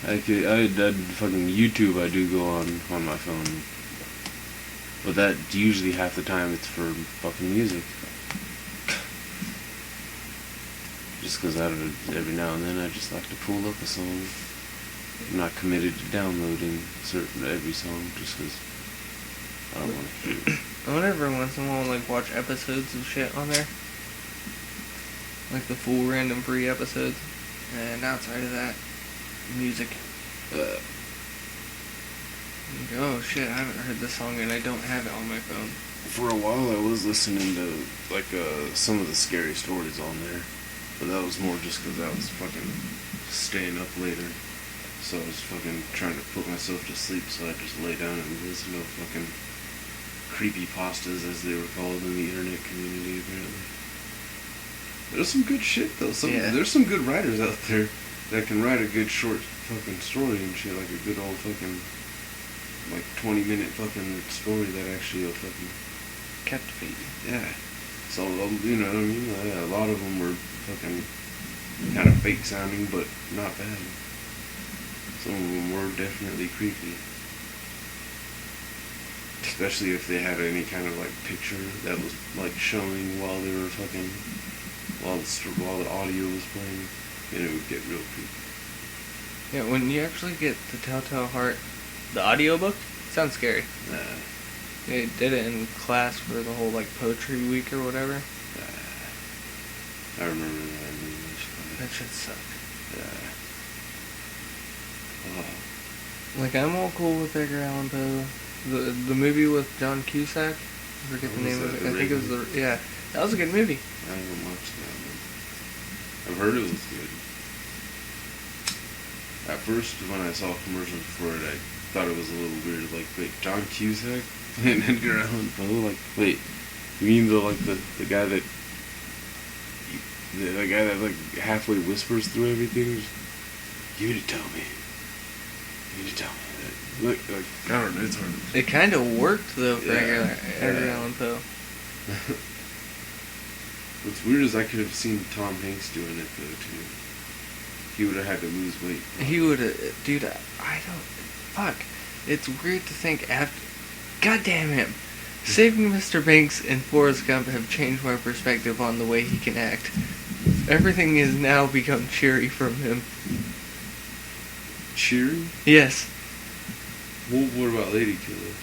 I fucking YouTube I do go on my phone. But that usually half the time it's for fucking music. Just because every now and then I just like to pull up a song. I'm not committed to downloading every song just because I don't want to hear it. I wonder every once in a while, like, watch episodes of shit on there. Like the full random free episodes. And outside of that, music. Like, oh shit, I haven't heard this song and I don't have it on my phone. For a while I was listening to like some of the scary stories on there, but that was more just because I was fucking staying up later. So I was fucking trying to put myself to sleep, so I just lay down and listen to fucking creepypastas, as they were called in the internet community, apparently. There's some good shit though. There's some good writers out there that can write a good short fucking story and shit, like a good old fucking like 20-minute fucking story that actually will fucking Captivate you. yeah. So you know what I mean? Yeah, a lot of them were fucking kind of fake sounding, but not bad. Some of them were definitely creepy. Especially if they had any kind of like picture that was like showing while they were fucking while the audio was playing, then it would get real creepy. Yeah, when you actually get the Telltale Heart, the audiobook, it sounds scary. They did it in class for the whole like poetry week or whatever. I remember that movie. That shit sucked. Yeah. Oh. Like, I'm all cool with Edgar Allan Poe. The movie with John Cusack, I forget the What was name of that, it. The I think it was yeah. That was a good movie. I haven't watched that one. I've heard it was good. At first, when I saw commercials for it, I thought it was a little weird. Like, wait, John Cusack and Edgar Allan Poe? Like, wait, you mean the guy that the guy that like halfway whispers through everything? You need to tell me. You need to tell me. Look, like, I don't know. It's hard. It kind of worked though for Yeah. Edgar Allan Poe. What's weird is I could have seen Tom Hanks doing it though too. He would have had to lose weight. He would have, dude. I don't. Fuck. It's weird to think after. God damn him. Saving Mr. Banks and Forrest Gump have changed my perspective on the way he can act. Everything has now become cheery from him. Cheery? Yes. Well, what about Lady Killers?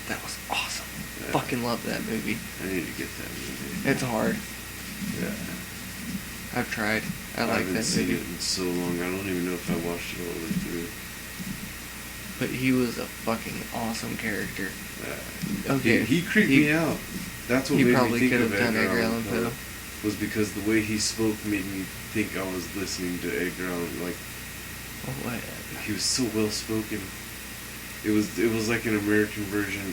That was awesome. Yeah. Fucking love that movie. I need to get that movie. It's hard. Yeah. I've tried. I like haven't that seen movie. it in so long. I don't even know if I watched it all the way through. But he was a fucking awesome character. Yeah. Okay. He creeped me out. That's what He made me probably think could of have done Edgar Allan Poe. Was because the way he spoke made me think I was listening to Edgar Allan. Like, Oh, what? he was so well spoken. It was like an American version of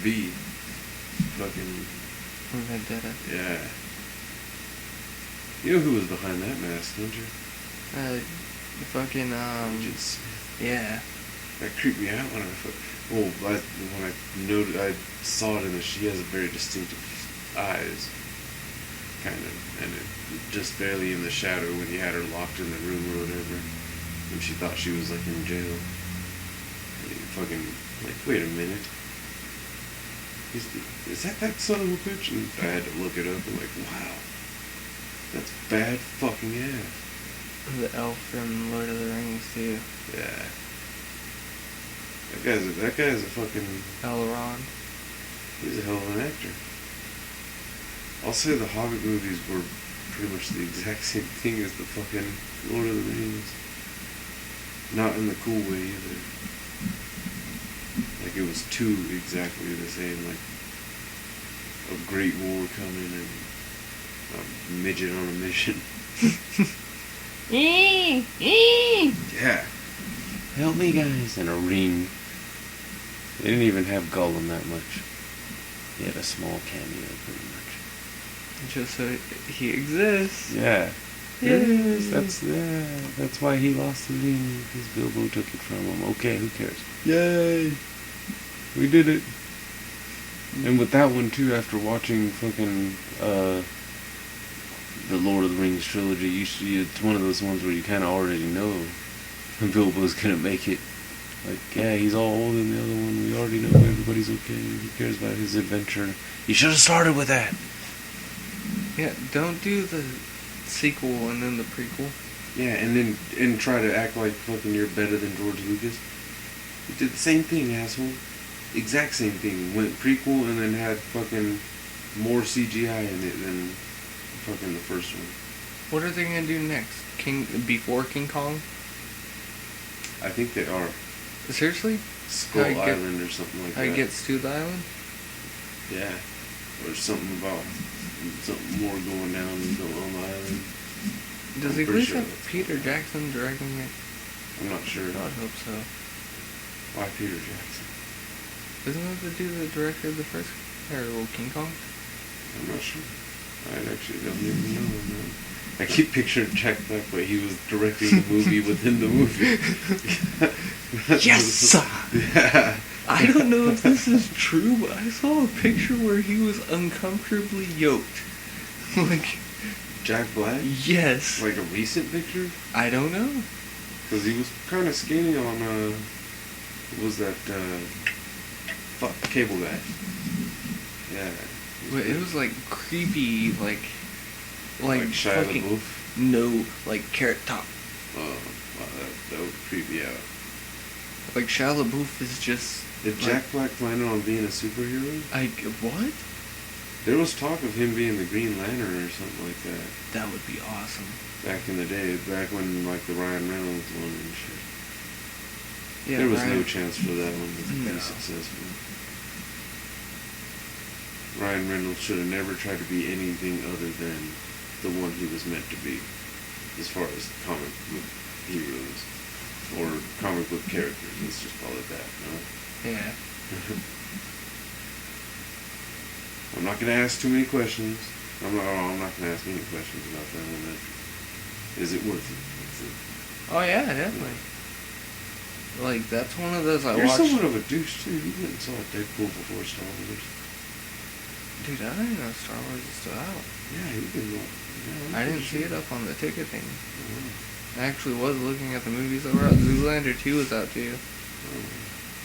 V. Fucking Vendetta. yeah. You know who was behind that mask, don't you? Fucking, Just yeah. that creeped me out when I saw it in the. She has very distinctive eyes, kind of, and it just barely in the shadow when you had her locked in the room or whatever, and she thought she was like in jail. And you fucking like, wait a minute. Is that son of a bitch? And I had to look it up and like, wow, that's bad fucking ass. The elf from Lord of the Rings, too. Yeah. That guy's a fucking. Elrond. He's a hell of an actor. I'll say the Hobbit movies were pretty much the exact same thing as the fucking Lord of the Rings. Not in the cool way either. Like it was too exactly the same. Like a great war coming and a midget on a mission. Yeah. Help me, guys. And a ring. They didn't even have Gollum that much. He had a small cameo, pretty much. Just so he exists. Yeah. Yay. Yes, that's why he lost the ring, because Bilbo took it from him. Okay, who cares? Yay. We did it. And with that one, too, after watching fucking, the Lord of the Rings trilogy, it's one of those ones where you kind of already know Bilbo's gonna make it. Like, yeah, he's all old in the other one. We already know everybody's okay. Who cares about his adventure? You should have started with that. Yeah, don't do the sequel and then the prequel. Yeah, and try to act like fucking you're better than George Lucas. You did the same thing, asshole. Exact same thing. Went prequel and then had fucking more CGI in it than fucking the first one. What are they gonna do next? Before King Kong? I think they are. Seriously? Skull How he get- Island or something like How that. he gets to the island? Yeah. Or something about something more going down on the island. Does I'm he pretty please sure have that's- Peter Jackson directing it? I'm not sure. I hope so. Why Peter Jackson? Isn't that the dude that directed the first King Kong? I'm not sure. I actually don't even know. Man. I keep picturing Jack Black, but he was directing the movie within the movie. Yes! Yeah. I don't know if this is true, but I saw a picture where he was uncomfortably yoked. Like, Jack Black? yes. Like a recent picture? I don't know. Because he was kind of skinny on, what was that, Cable Guy. Yeah. But it was like creepy, like Shia fucking LaBeouf? no, like Carrot Top. Oh, wow, that would creep me out. Like Shia LaBeouf is just. Did Jack Black plan on being a superhero? What? There was talk of him being the Green Lantern or something like that. That would be awesome. Back in the day, back when like the Ryan Reynolds one and shit. Yeah, there was no Ryan- chance for that one to be No. successful. Ryan Reynolds should have never tried to be anything other than the one he was meant to be, as far as comic book heroes or comic book characters. Let's just call it that. No? Yeah. I'm not gonna ask too many questions. I'm not gonna ask any questions about that one. Is it worth it? That's it. Oh yeah, definitely. Like that's one of those I You're watched. somewhat of a douche too. You went and saw Deadpool before Star Wars. Dude, I didn't know Star Wars is still out. Yeah, you can go. Yeah, I didn't see it up on the ticket thing. Oh, I actually was looking at the movies that were out. Zoolander 2 was out too.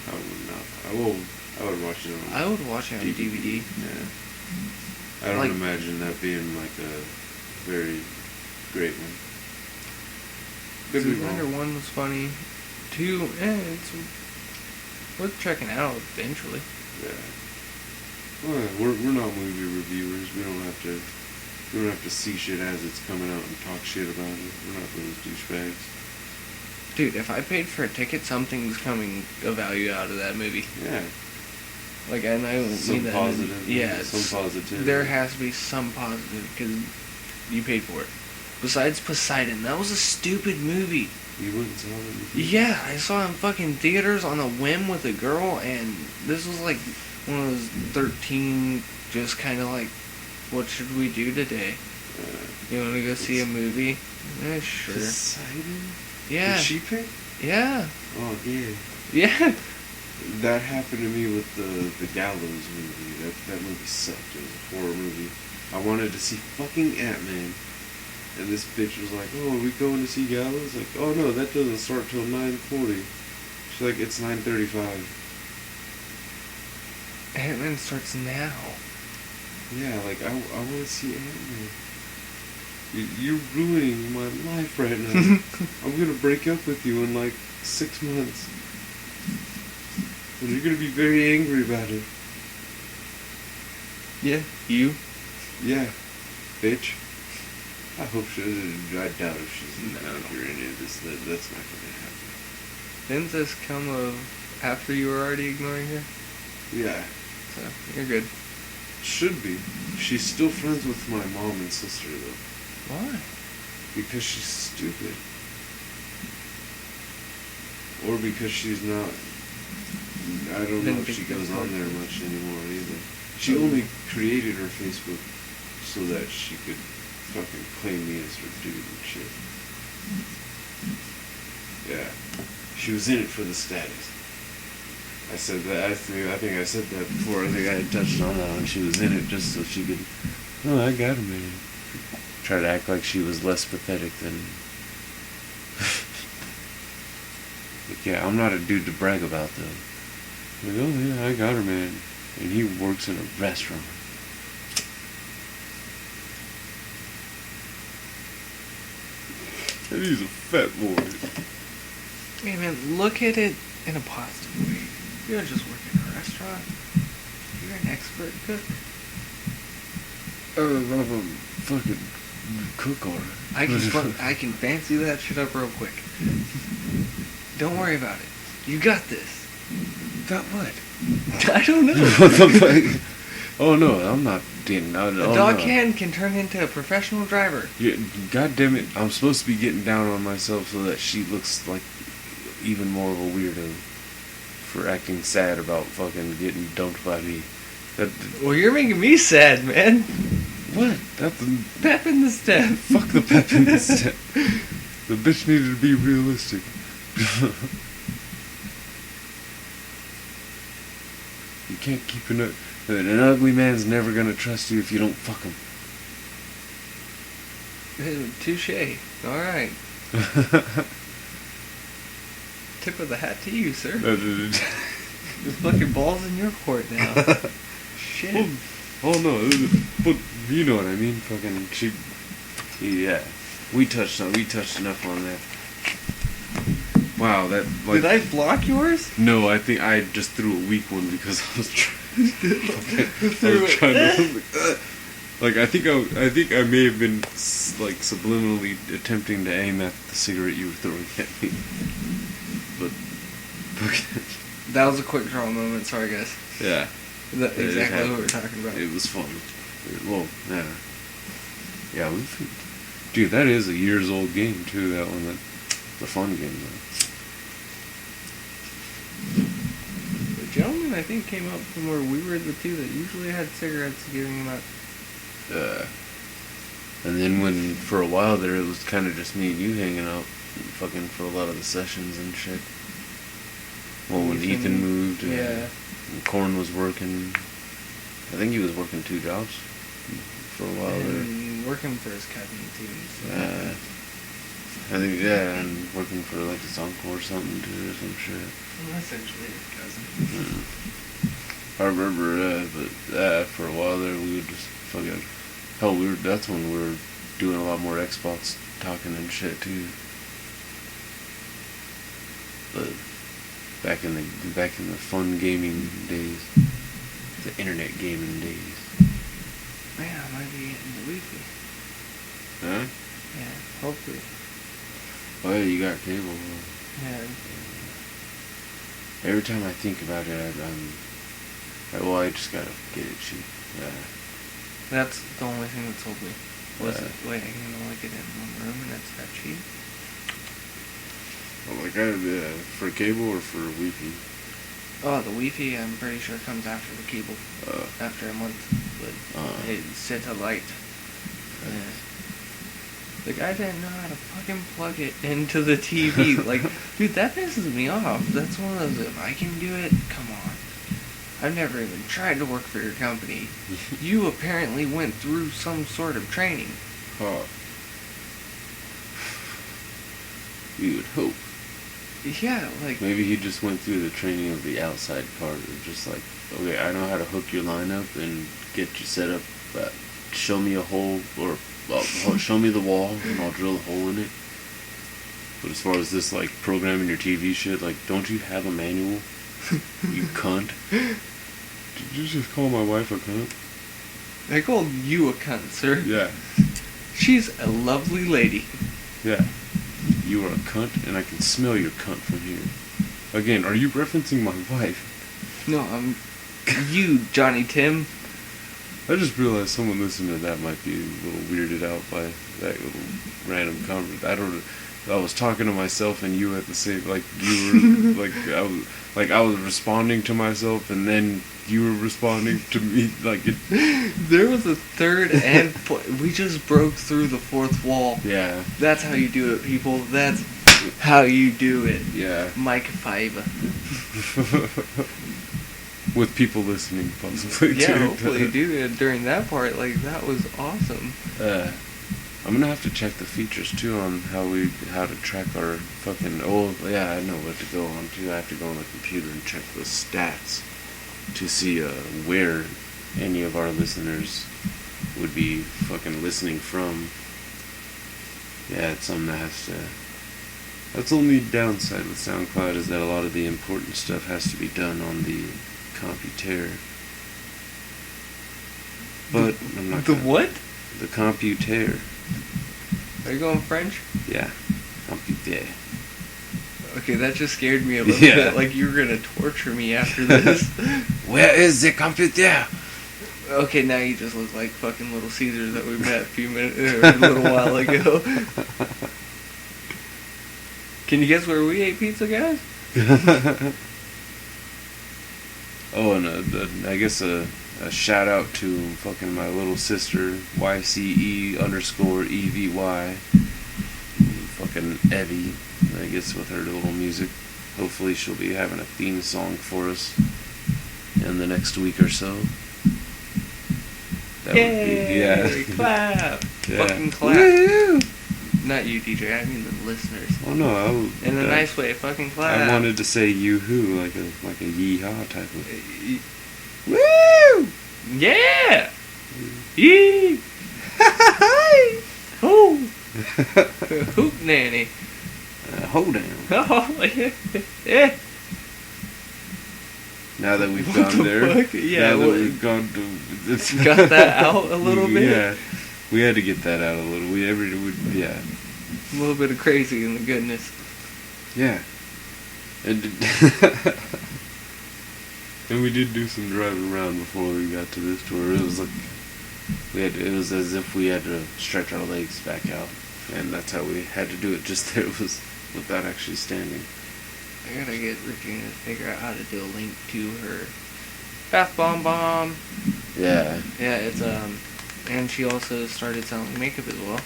I would not. I would watch it on. I would watch it on DVD. Yeah. I don't Like- imagine that being like a very great one. Could be Zoolander wrong. 1 was funny. 2, it's worth checking out eventually. Yeah. Well, we're not movie reviewers. We don't have to see shit as it's coming out and talk shit about it. We're not those douchebags. Dude, if I paid for a ticket, something's coming of value out of that movie. Yeah. Like, and I don't Some mean that. positive. Yeah, Some positive. there has to be some positive because you paid for it. Besides Poseidon, that was a stupid movie. You wouldn't saw it. Yeah, I saw it in fucking theaters on a whim with a girl, and this was like when I was 13, just kind of like, what should we do today? You want to go see a movie? Yeah, sure. Poseidon? Yeah. Did she pick? Yeah. Oh yeah. Yeah. That happened to me with the Gallows movie. That movie sucked. It was a horror movie. I wanted to see fucking Ant-Man. And this bitch was like, "Oh, are we going to see Gallows?" Like, "Oh no, that doesn't start till 9:40." She's like, "It's 9:35." Ant-Man starts now. Yeah, like I want to see Ant-Man. You're ruining my life right now. I'm gonna break up with you in like 6 months, and you're gonna be very angry about it. Yeah. You? Yeah, bitch. I hope she. I doubt if she's No. or any of this. That's not gonna happen. Didn't this come of after you were already ignoring her? Yeah, So, you're good. should be. She's still friends with my mom and sister though, Why? because she's stupid, or because she's not. I don't know Didn't if she think it goes was on there like- much anymore either. She only created her Facebook so that she could fucking claim me as her dude and shit. Yeah. She was in it for the status. I said that. I think I said that before. I think I had touched on that one. She was in it just so she could. Oh, I got him, man. Try to act like she was less pathetic than. Like, yeah, I'm not a dude to brag about though. Like, oh yeah, I got her, man, and he works in a restaurant. And he's a fat boy. Hey man, look at it in a positive way. You don't just work in a restaurant. You're an expert cook. I'm a fucking cook, alright. I can fancy that shit up real quick. Don't worry about it. You got this. Got what? I don't know. What the fuck? Oh no, I'm not getting out. A dog can turn into a professional driver. Yeah, God damn it! I'm supposed to be getting down on myself so that she looks like even more of a weirdo for acting sad about fucking getting dumped by me. That Well, you're making me sad, man. what? That's Pep in the step. fuck the pep in the step. The bitch needed to be realistic. You can't keep an ugly man's never gonna trust you if you don't fuck him. Touche. All right. Tip of the hat to you, sir. This fucking ball's in your court now. Shit. Oh no, but you know what I mean. Fucking she. Yeah, we touched enough on that. Wow, that like. Did I block yours? No, I think I just threw a weak one because I was trying. Threw it. Like I think I may have been like subliminally attempting to aim at the cigarette you were throwing at me, but That was a quick draw moment. Sorry, guys. Yeah. That's exactly what we were talking about. It was fun. Well, yeah. Yeah, dude, that is a years old game too. That one, the fun game though. The gentleman I think came up from where we were the two that usually had cigarettes giving him out. And then when for a while there it was kind of just me and you hanging out, fucking for a lot of the sessions and shit. Well, when Ethan moved, yeah. And Corn was working. I think he was working 2 jobs for a while there. And working for his cousin too. So. I think, yeah, and working for like his uncle or something too, or some shit. Well, essentially his cousin. I remember, but for a while there we would just fucking, hell, that's when we were doing a lot more Xbox talking and shit too. But back in the fun gaming days, the internet gaming days. Man, I might be getting the Wi-Fi. Huh? Yeah, hopefully. Oh yeah, you got cable. Yeah. Every time I think about it, I just gotta get it cheap. That's the only thing that told me. Was Yeah. it, wait, I can only get it in one room and it's that cheap? Well, like for cable or for Wi-Fi? Oh, the Wi-Fi I'm pretty sure comes after the cable. After a month. But it's satellite. Yeah. The guy didn't know how to fucking plug it into the TV. Like, dude, that pisses me off. That's one of those, if I can do it, come on. I've never even tried to work for your company. You apparently went through some sort of training. Huh. You would hope. Yeah, like... Maybe he just went through the training of the outside part. Just like, okay, I know how to hook your line up and get you set up. Show me a hole, or show me the wall, and I'll drill a hole in it. But as far as this, like, programming your TV shit, like, don't you have a manual? You cunt. Did you just call my wife a cunt? I called you a cunt, sir. Yeah. She's a lovely lady. Yeah. You are a cunt, and I can smell your cunt from here. Again, are you referencing my wife? No, I'm... you, Johnny Tim. I just realized someone listening to that might be a little weirded out by that little random conversation. I was talking to myself and you at the same, like, you were, I was responding to myself and then you were responding to me, like, There was a third and we just broke through the fourth wall. Yeah. That's how you do it, people. That's how you do it. Yeah. Mike 5. With people listening, possibly, yeah, too. hopefully, dude, during that part, like, that was awesome. I'm gonna have to check the features, too, on how to track our fucking, yeah, I know what to go on, too. I have to go on the computer and check the stats to see, where any of our listeners would be fucking listening from. Yeah, it's something that has to... That's the only downside with SoundCloud, is that a lot of the important stuff has to be done on the computer. But I'm not The what? The computer. Are you going French? Yeah. Computer. Okay, that just scared me a little Yeah. bit. Like you were gonna torture me after this. Where is the computer? Okay, now you just look like fucking Little Caesar that we met a little while ago. Can you guess where we ate pizza, guys? Oh, and I guess a shout out to fucking my little sister, YCE_EVY. Fucking Evie, I guess, with her little music. Hopefully she'll be having a theme song for us in the next week or so. That Yay! would be, Clap! Yeah. Fucking clap. Woo! Not you, DJ, I mean the listeners. Oh no, In a nice way, fucking clap. I wanted to say yoo-hoo, like a yeehaw type of... Woo! Yeah! Yee! Hoo! Hoop nanny. Hold down. Oh, yeah. Now that we've What gone the there, fuck? Yeah, now that what- we've gone to... Got that out a little bit? Yeah, we had to get that out a little. Yeah. A little bit of crazy in the goodness. Yeah. And and we did do some driving around before we got to this tour. It was like it was as if we had to stretch our legs back out, and that's how we had to do it. Just there, it was without actually standing. I gotta get Regina to figure out how to do a link to her bath bomb. Yeah. Yeah, it's and she also started selling makeup as well.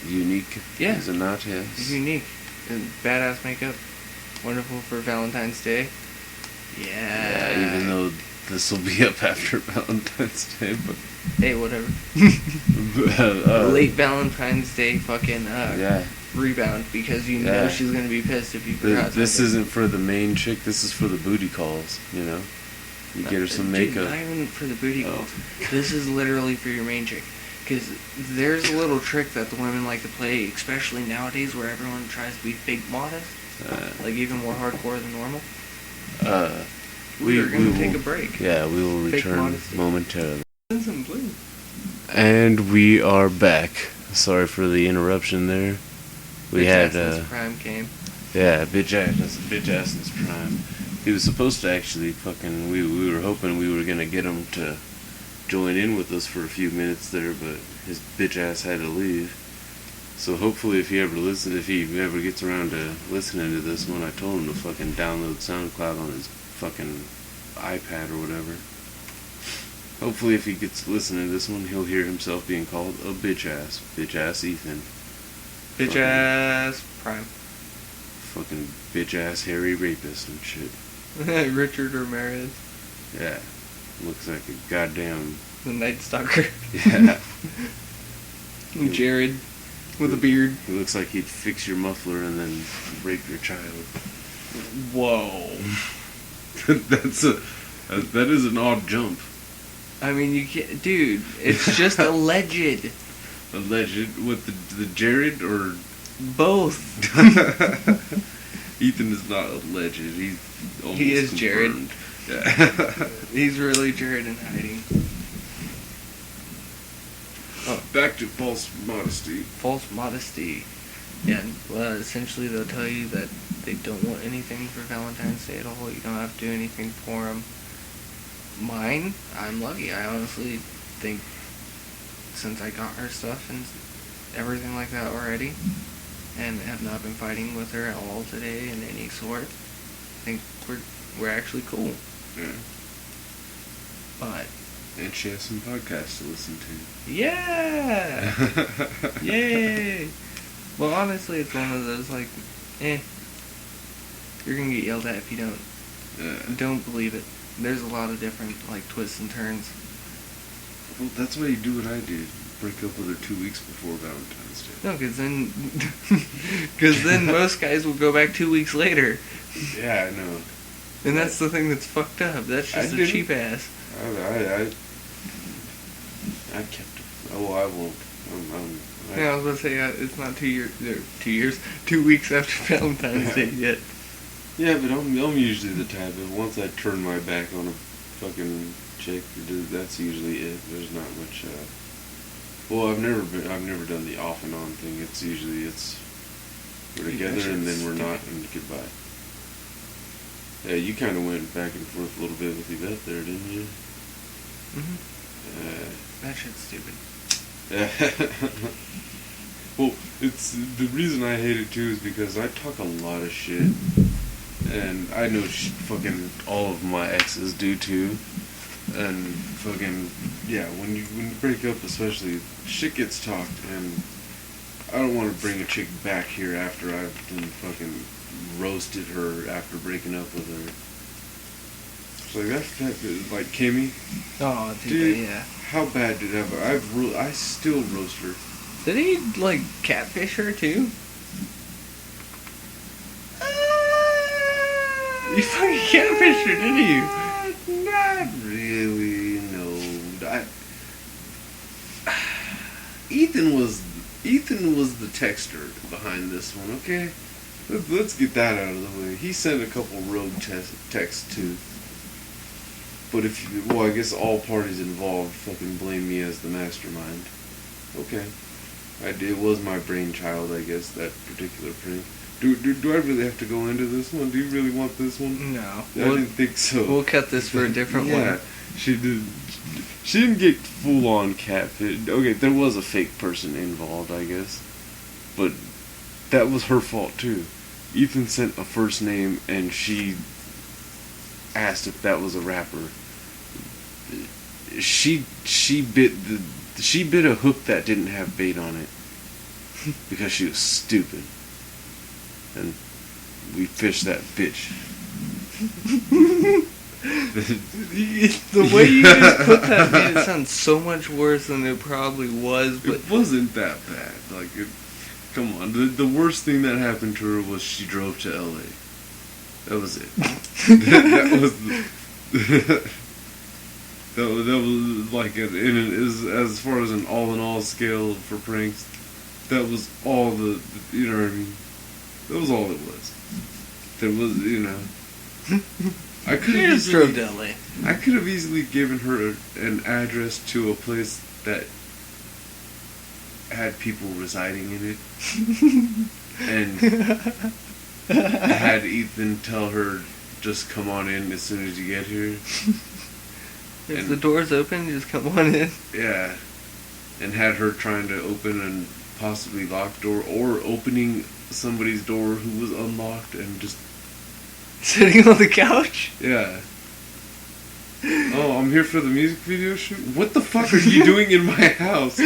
Unique. Yeah. Is it not? Yes. It's unique. And badass makeup. Wonderful for Valentine's Day. Yeah. Yeah, even though this will be up after Valentine's Day, but Hey, whatever. Late Valentine's Day fucking yeah. rebound, because you know Yeah. she's gonna be pissed if you forgot This something. isn't for the main chick. This is for the booty calls. You know, you get her some Dude, makeup. not even for the booty Oh. calls. This is literally for your main chick. Because there's a little trick that the women like to play, especially nowadays where everyone tries to be big modest, like even more hardcore than normal. We're going to take a break. Yeah, we will Fake return modesty. momentarily. Some blue. And we are back. Sorry for the interruption there. We had Prime came. yeah, bitch ass in his prime. He was supposed to actually fucking. We were hoping we were gonna get him to join in with us for a few minutes there, but his bitch ass had to leave. So hopefully, if he ever gets around to listening to this one, I told him to fucking download SoundCloud on his fucking iPad or whatever. Hopefully, if he gets listening to this one, he'll hear himself being called a bitch ass Ethan, Bitch Fucking- ass Prime. fucking bitch ass Harry rapist and shit. Richard Ramirez, Yeah, looks like a goddamn the Night Stalker. yeah. Jared, with a beard. He looks like he'd fix your muffler and then rape your child. Whoa. That is an odd jump. I mean, you can't, dude. It's just alleged. Alleged with the Jared or Both. Ethan is not alleged. He's almost He is Jared. confirmed. Yeah. He's really Jared in hiding. Oh, back to false modesty. False modesty. Yeah, well, essentially they'll tell you that they don't want anything for Valentine's Day at all. You don't have to do anything for them. Mine, I'm lucky. I honestly think since I got her stuff and everything like that already, and have not been fighting with her at all today in any sort, I think we're actually cool. Yeah. But And she has some podcasts to listen to. yeah, yay! Well, honestly, it's one of those like, you're gonna get yelled at if you don't. Don't believe it. There's a lot of different like twists and turns. Well, that's why you do what I did. Break up with her 2 weeks before Valentine's Day. No, because then most guys will go back 2 weeks later, Yeah, I know. and that's the thing that's fucked up. That's just I a didn't- cheap ass. I kept it. Oh, I won't. Yeah, I was about to say it's not 2 years. 2 years. 2 weeks after Valentine's Day yet. Yeah, but I'm usually the type of once I turn my back on a fucking chick, that's usually it. There's not much. Well, I've never done the off and on thing. It's usually we're Dude, together that and then shit's we're not stupid. and goodbye. Yeah, you kind of went back and forth a little bit with Yvette there, didn't you? That shit's stupid. Well, it's the reason I hate it too is because I talk a lot of shit, and I know fucking all of my exes do too, and fucking yeah, when you break up especially, shit gets talked, and I don't want to bring a chick back here after I've been fucking roasted her after breaking up with her. So like that like Kimmy. Oh, Dude, yeah. how bad did I still roast her. Did he like catfish her too? You fucking catfished her, didn't you? Not really, no. Ethan was the texter behind this one, okay? Let's get that out of the way. He sent a couple rogue texts too. But I guess all parties involved fucking blame me as the mastermind. Okay. It was my brainchild, I guess, that particular prank. Do I really have to go into this one? Do you really want this one? No. I didn't think so. We'll cut this for a different Yeah, one. she did. She didn't get full on catfish. Okay, there was a fake person involved, I guess, but that was her fault too. Ethan sent a first name, and she asked if that was a rapper. She bit a hook that didn't have bait on it because she was stupid, and we fished that bitch. The way you just put that made it sound so much worse than it probably was, but It wasn't that bad. Like, come on. The worst thing that happened to her was she drove to LA. That was it. that was like as far as an all in all scale for pranks. That was all the you know what I mean. That was all it was. There was I could you have just drove to LA. I could have easily given her an address to a place that had people residing in it, and had Ethan tell her, just come on in as soon as you get here. If the door's open, just come on in. Yeah, and had her trying to open a possibly locked door, or opening somebody's door who was unlocked and just... Sitting on the couch? Yeah. Oh, I'm here for the music video shoot? What the fuck are you doing in my house?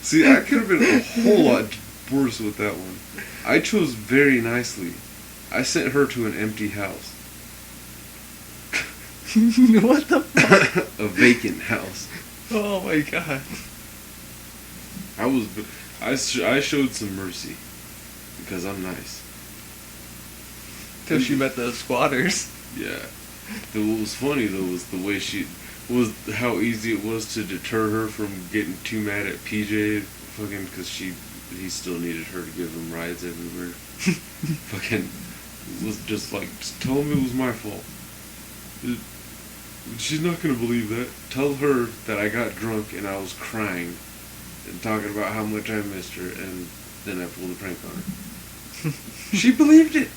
See, I could have been a whole lot worse with that one. I chose very nicely. I sent her to an empty house. What the fuck? A vacant house. Oh my god. I showed some mercy. Because I'm nice. Till she met those squatters. Yeah. What was funny though was how easy it was to deter her from getting too mad at PJ, fucking, because he still needed her to give him rides everywhere. Fucking was just like, just tell him it was my fault. She's not gonna believe that. Tell her that I got drunk and I was crying and talking about how much I missed her, and then I pulled a prank on her. She believed it.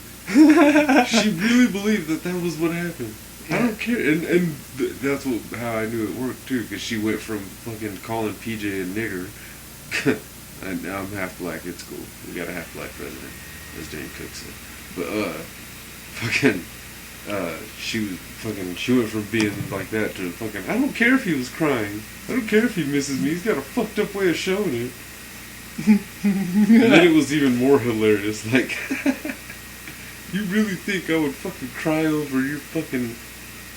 She really believed that was what happened. Yeah. I don't care, and that's how I knew it worked too, because she went from fucking calling PJ a nigger, and now I'm half black. It's cool. We got a half black president, as Jane Cook said. But she went from being like that to fucking, I don't care if he was crying. I don't care if he misses me. He's got a fucked up way of showing it. And then it was even more hilarious. Like, you really think I would fucking cry over your fucking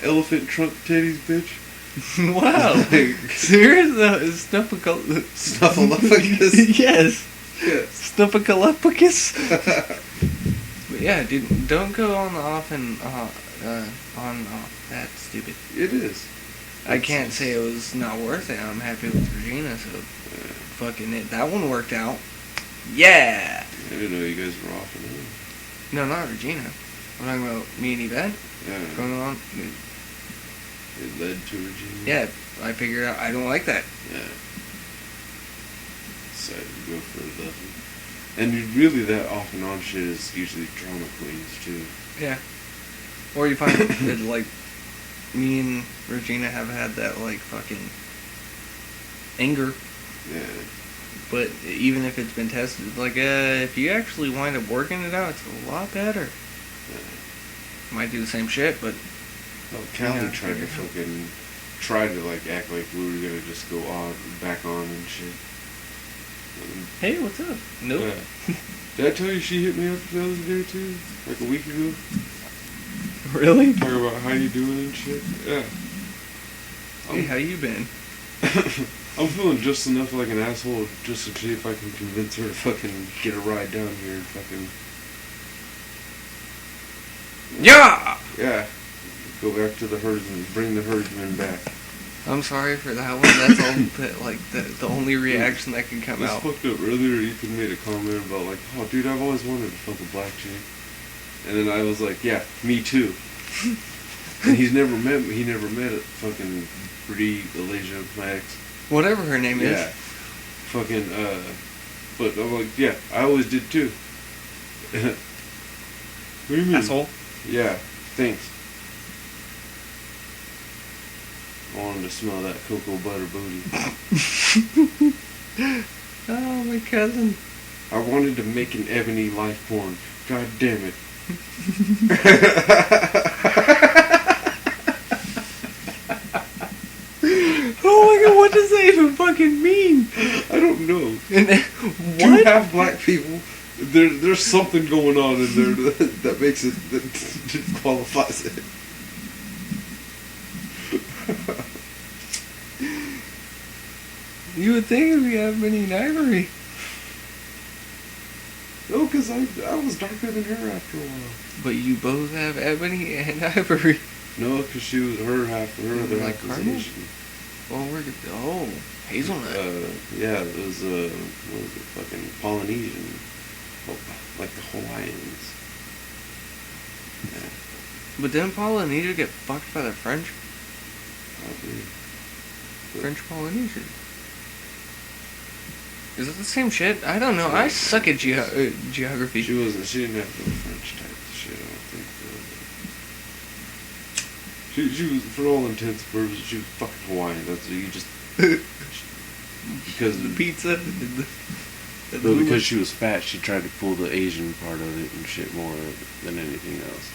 elephant trunk titties, bitch? Wow. Seriously? Snuffleupagus? Yes. Snuffleupagus? But yeah, dude, don't go on the off and on off. That's stupid. It is. I can't say it was not worth it. I'm happy with Regina, so fucking it. That one worked out. Yeah. I didn't know you guys were off and on. No, not Regina. I'm talking about me and Yvette. Yeah. Going on. It led to Regina. Yeah, I figured out I don't like that. Yeah. Decided to go for the... And really, that off and on shit is usually drama queens, too. Yeah. Or you find that, like, me and Regina have had that, like, fucking anger. Yeah. But even if it's been tested, like, if you actually wind up working it out, it's a lot better. Yeah. Might do the same shit, but... Well, Calvin tried to, like, act like we were gonna just go back on and shit. Hey, what's up? Nope. Yeah. Did I tell you she hit me up the other day, too? Like a week ago? Really? Talking about how you doing and shit? Yeah. Hey, how you been? I'm feeling just enough like an asshole just to see if I can convince her to fucking get a ride down here and fucking... Yeah! Yeah. Go back to the herdsman, bring the herdsman back. I'm sorry for that one. That's all that, like, the only reaction that can come out. Fucked up. Earlier, Ethan made a comment about, like, oh, dude, I've always wanted to fuck a black chick. And then I was like, yeah, me too. And he never met a fucking Bree, Alasia, my ex. Whatever her name is. Yeah. Fucking, but I'm like, yeah, I always did too. What do you mean? Asshole. Yeah, thanks. I wanted to smell that cocoa butter booty. Oh, my cousin. I wanted to make an ebony life form. God damn it. Oh my god, what does that even fucking mean? I don't know. And then, Two what? half black people. There's something going on in there that makes it that qualifies it. You would think we have many ivory. No, because I was darker than her after a while. But you both have ebony and ivory. No, because she was her other Like half was caramel? Asian. Well, hazelnut. Yeah, it was what was it? Fucking Polynesian, like the Hawaiians. Yeah, But didn't Polynesia get fucked by the French? probably. French Polynesian. Is it the same shit? I don't know. I suck at geography. She didn't have no French type of shit. I don't think. She was, for all intents and purposes, she was fucking Hawaiian. That's you just because the pizza. no, because she was fat, she tried to pull the Asian part of it and shit more than anything else.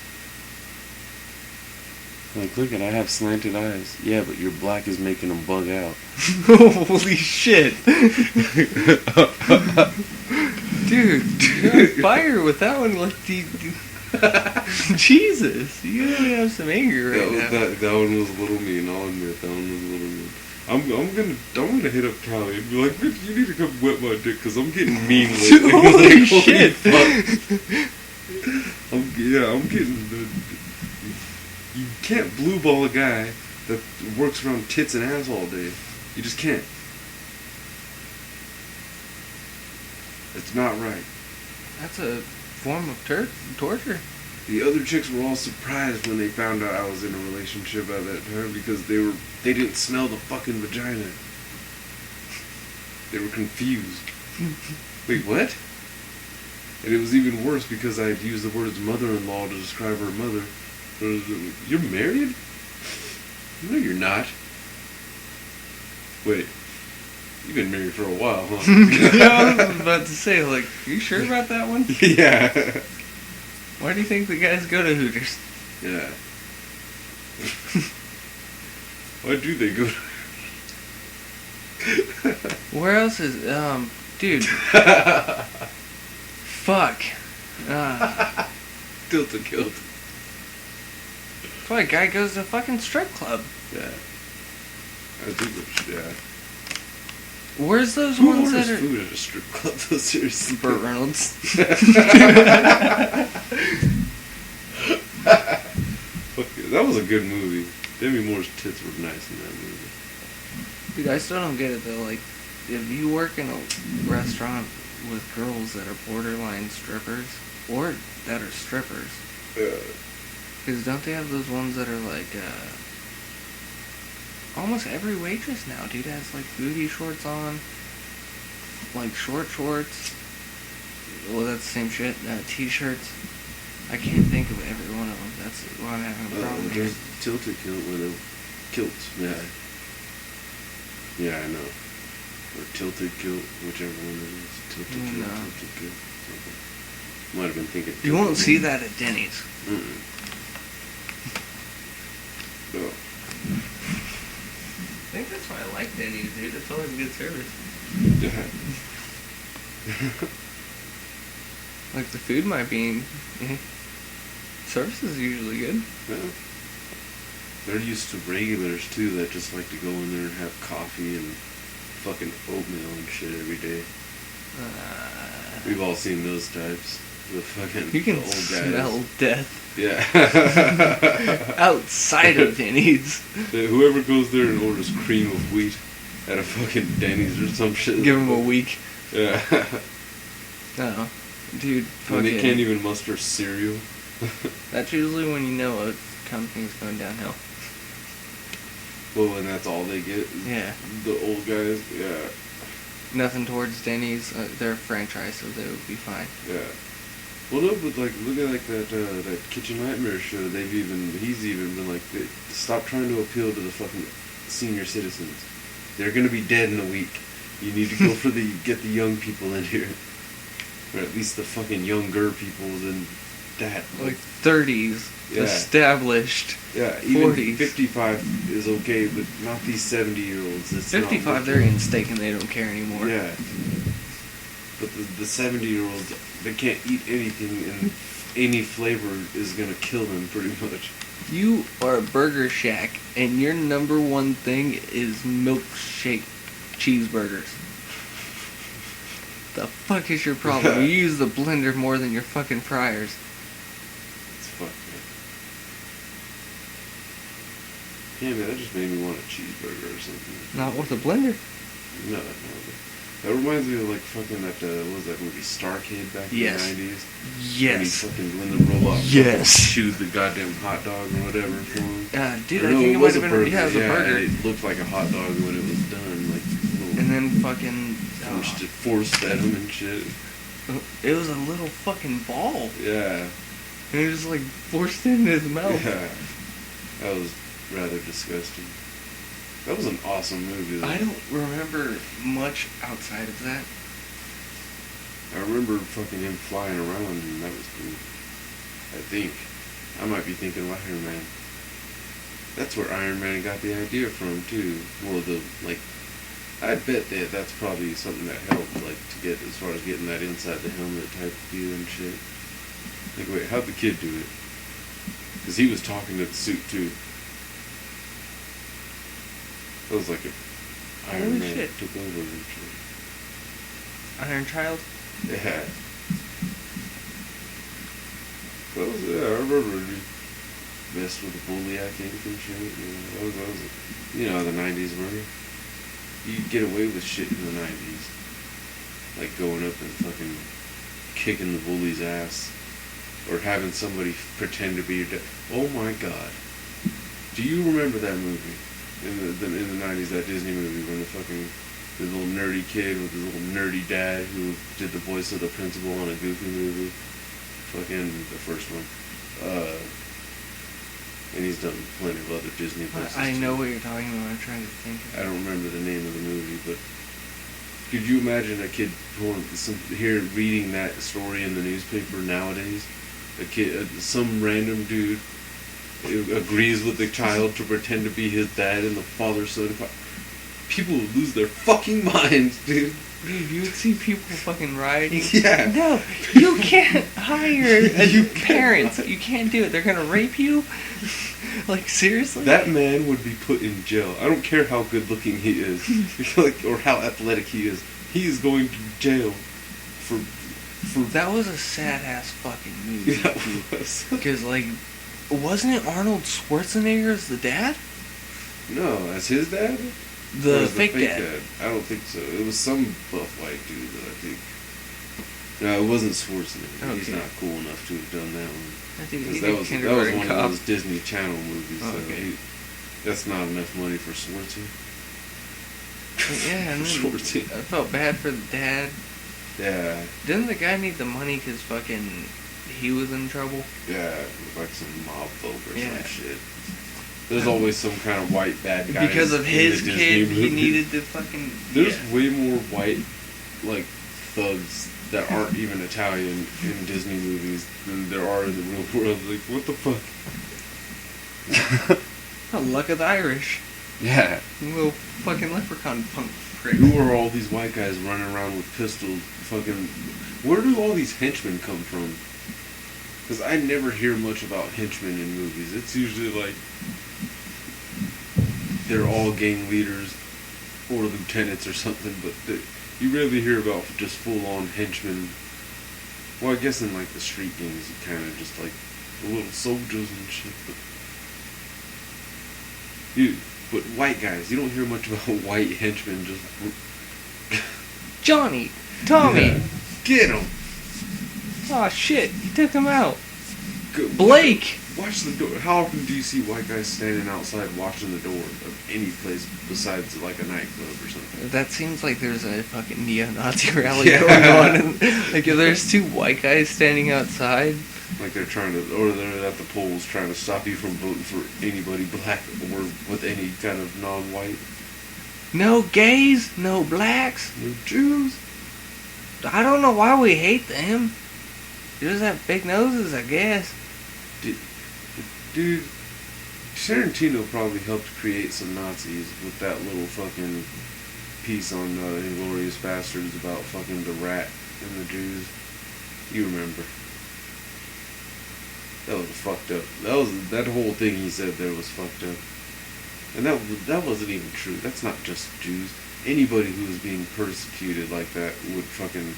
Like, look at, I have slanted eyes. Yeah, but your black is making them bug out. Holy shit. Dude, you're on fire with that one. Like, Jesus, you really have some anger right now. That one was a little mean. I'll admit that one was a little mean. I'm gonna hit up Callie and be like, bitch, you need to come wet my dick because I'm getting mean lately. Holy Like, shit. I'm getting you can't blue ball a guy that works around tits and ass all day. You just can't. It's not right. That's a form of torture. The other chicks were all surprised when they found out I was in a relationship at that time because they didn't smell the fucking vagina. They were confused. Wait, what? And it was even worse because I had used the words mother-in-law to describe her mother. You're married? No, you're not. Wait, you've been married for a while, huh? Yeah, I was about to say, like, are you sure about that one? Yeah. Why do you think the guys go to Hooters? Yeah. Why do they go to... Where else is, dude. Fuck. Tilted killed. That's why a guy goes to a fucking strip club. Yeah. I do go, yeah. Where's those Who ones orders that are... food at a strip club, though, seriously? Burt Reynolds. Fuck yeah, that was a good movie. Demi Moore's tits were nice in that movie. Dude, I still don't get it though. Like, if you work in a restaurant with girls that are borderline strippers, or that are strippers, because don't they have those ones that are like, almost every waitress now, dude, has like booty shorts on, like short shorts. Well, that's the same shit. T-shirts. I can't think of every one of them. That's why I'm having a problem here. There's tilted kilt with a kilts, yeah. Yeah, I know. Or tilted kilt, whichever one it is. Tilted kilt, No. tilted kilt. Something. Might have been thinking. You won't see that at Denny's. Mm-mm. No. I think that's why I like Denny's, dude. It's always good service. Yeah. Like, the food might be... Service is usually good. Yeah. They're used to regulars too that just like to go in there and have coffee and fucking oatmeal and shit every day. We've all seen those types. The fucking You can old guys. smell death Yeah. outside of Denny's. Whoever goes there and orders cream of wheat at a fucking Denny's or some shit. Give them a week. Yeah. No. Dude, When they fucking... can't even muster cereal. That's usually when you know a company's going downhill. Well, and that's all they get. Yeah. The old guys. Yeah. Nothing towards Denny's. They're a franchise, so they would be fine. Yeah. Well, no, but like, look at like that Kitchen Nightmare show. He's even been like, stop trying to appeal to the fucking senior citizens. They're gonna be dead in a week. You need to go get the young people in here, or at least the fucking younger people than that. Like 30s, Yeah. established. Yeah, even 40s. 55 is okay, but not these 70-year-olds. 55, they're in steak and they don't care anymore. Yeah. But the 70-year-olds, they can't eat anything, and any flavor is gonna kill them pretty much. You are a Burger Shack, and your number one thing is milkshake cheeseburgers. The fuck is your problem? You use the blender more than your fucking fryers. It's fucked up. Yeah, man, that just made me want a cheeseburger or something. Not with a blender. No. That reminds me of like fucking what was that movie, Starcade back in Yes. the 90s? Yes. And he fucking Linda Roloff Yes. shoot the goddamn hot dog or whatever for him. Dude, Or I no, think it was might have a been. Yeah, it was a burger. and it looked like a hot dog when it was done. Like, little, And then fucking. force fed him and shit. It was a little fucking ball. Yeah. And it just like forced it in his mouth. Yeah. That was rather disgusting. That was an awesome movie, though. I don't remember much outside of that. I remember fucking him flying around, and that was cool. I think. I might be thinking of Iron Man. That's where Iron Man got the idea from, too. Well, I bet that's probably something that helped, like, to get, as far as getting that inside the helmet type view and shit. Like, wait, how'd the kid do it? Because he was talking to the suit, too. That was like a Iron Holy Man shit. took over and shit. Iron Child? Yeah. That was, I remember he messed with the bully, I think, and shit. That was how the 90s were. You could get away with shit in the 90s. Like going up and fucking kicking the bully's ass. Or having somebody pretend to be your dad. Oh my god. Do you remember that movie? In the 90s, that Disney movie when the little nerdy kid with his little nerdy dad who did the voice of the principal on a Goofy movie. Fucking the first one. And he's done plenty of other Disney voices. I know too. what you're talking about. I'm trying to think of I don't remember the name of the movie, but could you imagine a kid reading that story in the newspaper nowadays? A kid, some random dude agrees with the child to pretend to be his dad, and the father son. People would lose their fucking minds, dude. Dude, you would see people fucking rioting. Yeah. No, you can't hire parents. You can't do it. They're gonna rape you. Like, seriously? That man would be put in jail. I don't care how good looking he is, or how athletic he is. He is going to jail for. That was a sad ass fucking movie. Yeah, it was. Because, like, wasn't it Arnold Schwarzenegger as the dad? No, as his dad? Or The as fake dad. I don't think so. It was some buff white dude that I think. No, it wasn't Schwarzenegger. Okay. He's not cool enough to have done that one. I think he Because did that was Kindergarten one Cop. of those Disney Channel movies. Oh, So okay. that's not enough money for Schwarzenegger. Yeah, and then Schwarzenegger. I felt bad for the dad. Yeah, Didn't the guy need the money because fucking he was in trouble? yeah, like some mob folk or Yeah. some shit. There's always some kind of white bad guy. Because of in his the Disney kid, he movies. needed to fucking. There's yeah. way more white, like, thugs that aren't even Italian in Disney movies than there are in the real world. Like, what the fuck? Oh, luck of the Irish. Yeah. Little fucking leprechaun punk prick. Who are all these white guys running around with pistols? Fucking. Where do all these henchmen come from? Because I never hear much about henchmen in movies. It's usually like they're all gang leaders or lieutenants or something, but you rarely hear about just full-on henchmen. Well, I guess in like the street gangs, you kind of just like the little soldiers and shit. But white guys, you don't hear much about white henchmen. Just Johnny, Tommy. Yeah. Get him. Oh shit, he took him out. Go- Blake. Watch the door. How often do you see white guys standing outside watching the door of any place besides like a nightclub or something? That seems like there's a fucking neo-Nazi rally Yeah. going on. And, like, if there's two white guys standing outside. Like they're trying to, or they're at the polls trying to stop you from voting for anybody black or with any kind of non-white. No gays, no blacks. No Jews. I don't know why we hate them. They just have big noses, I guess. Dude, Tarantino probably helped create some Nazis with that little fucking piece on Inglourious Bastards about fucking the rat and the Jews. You remember. That was fucked up. That whole thing he said there was fucked up. And that wasn't even true. That's not just Jews. Anybody who was being persecuted like that would fucking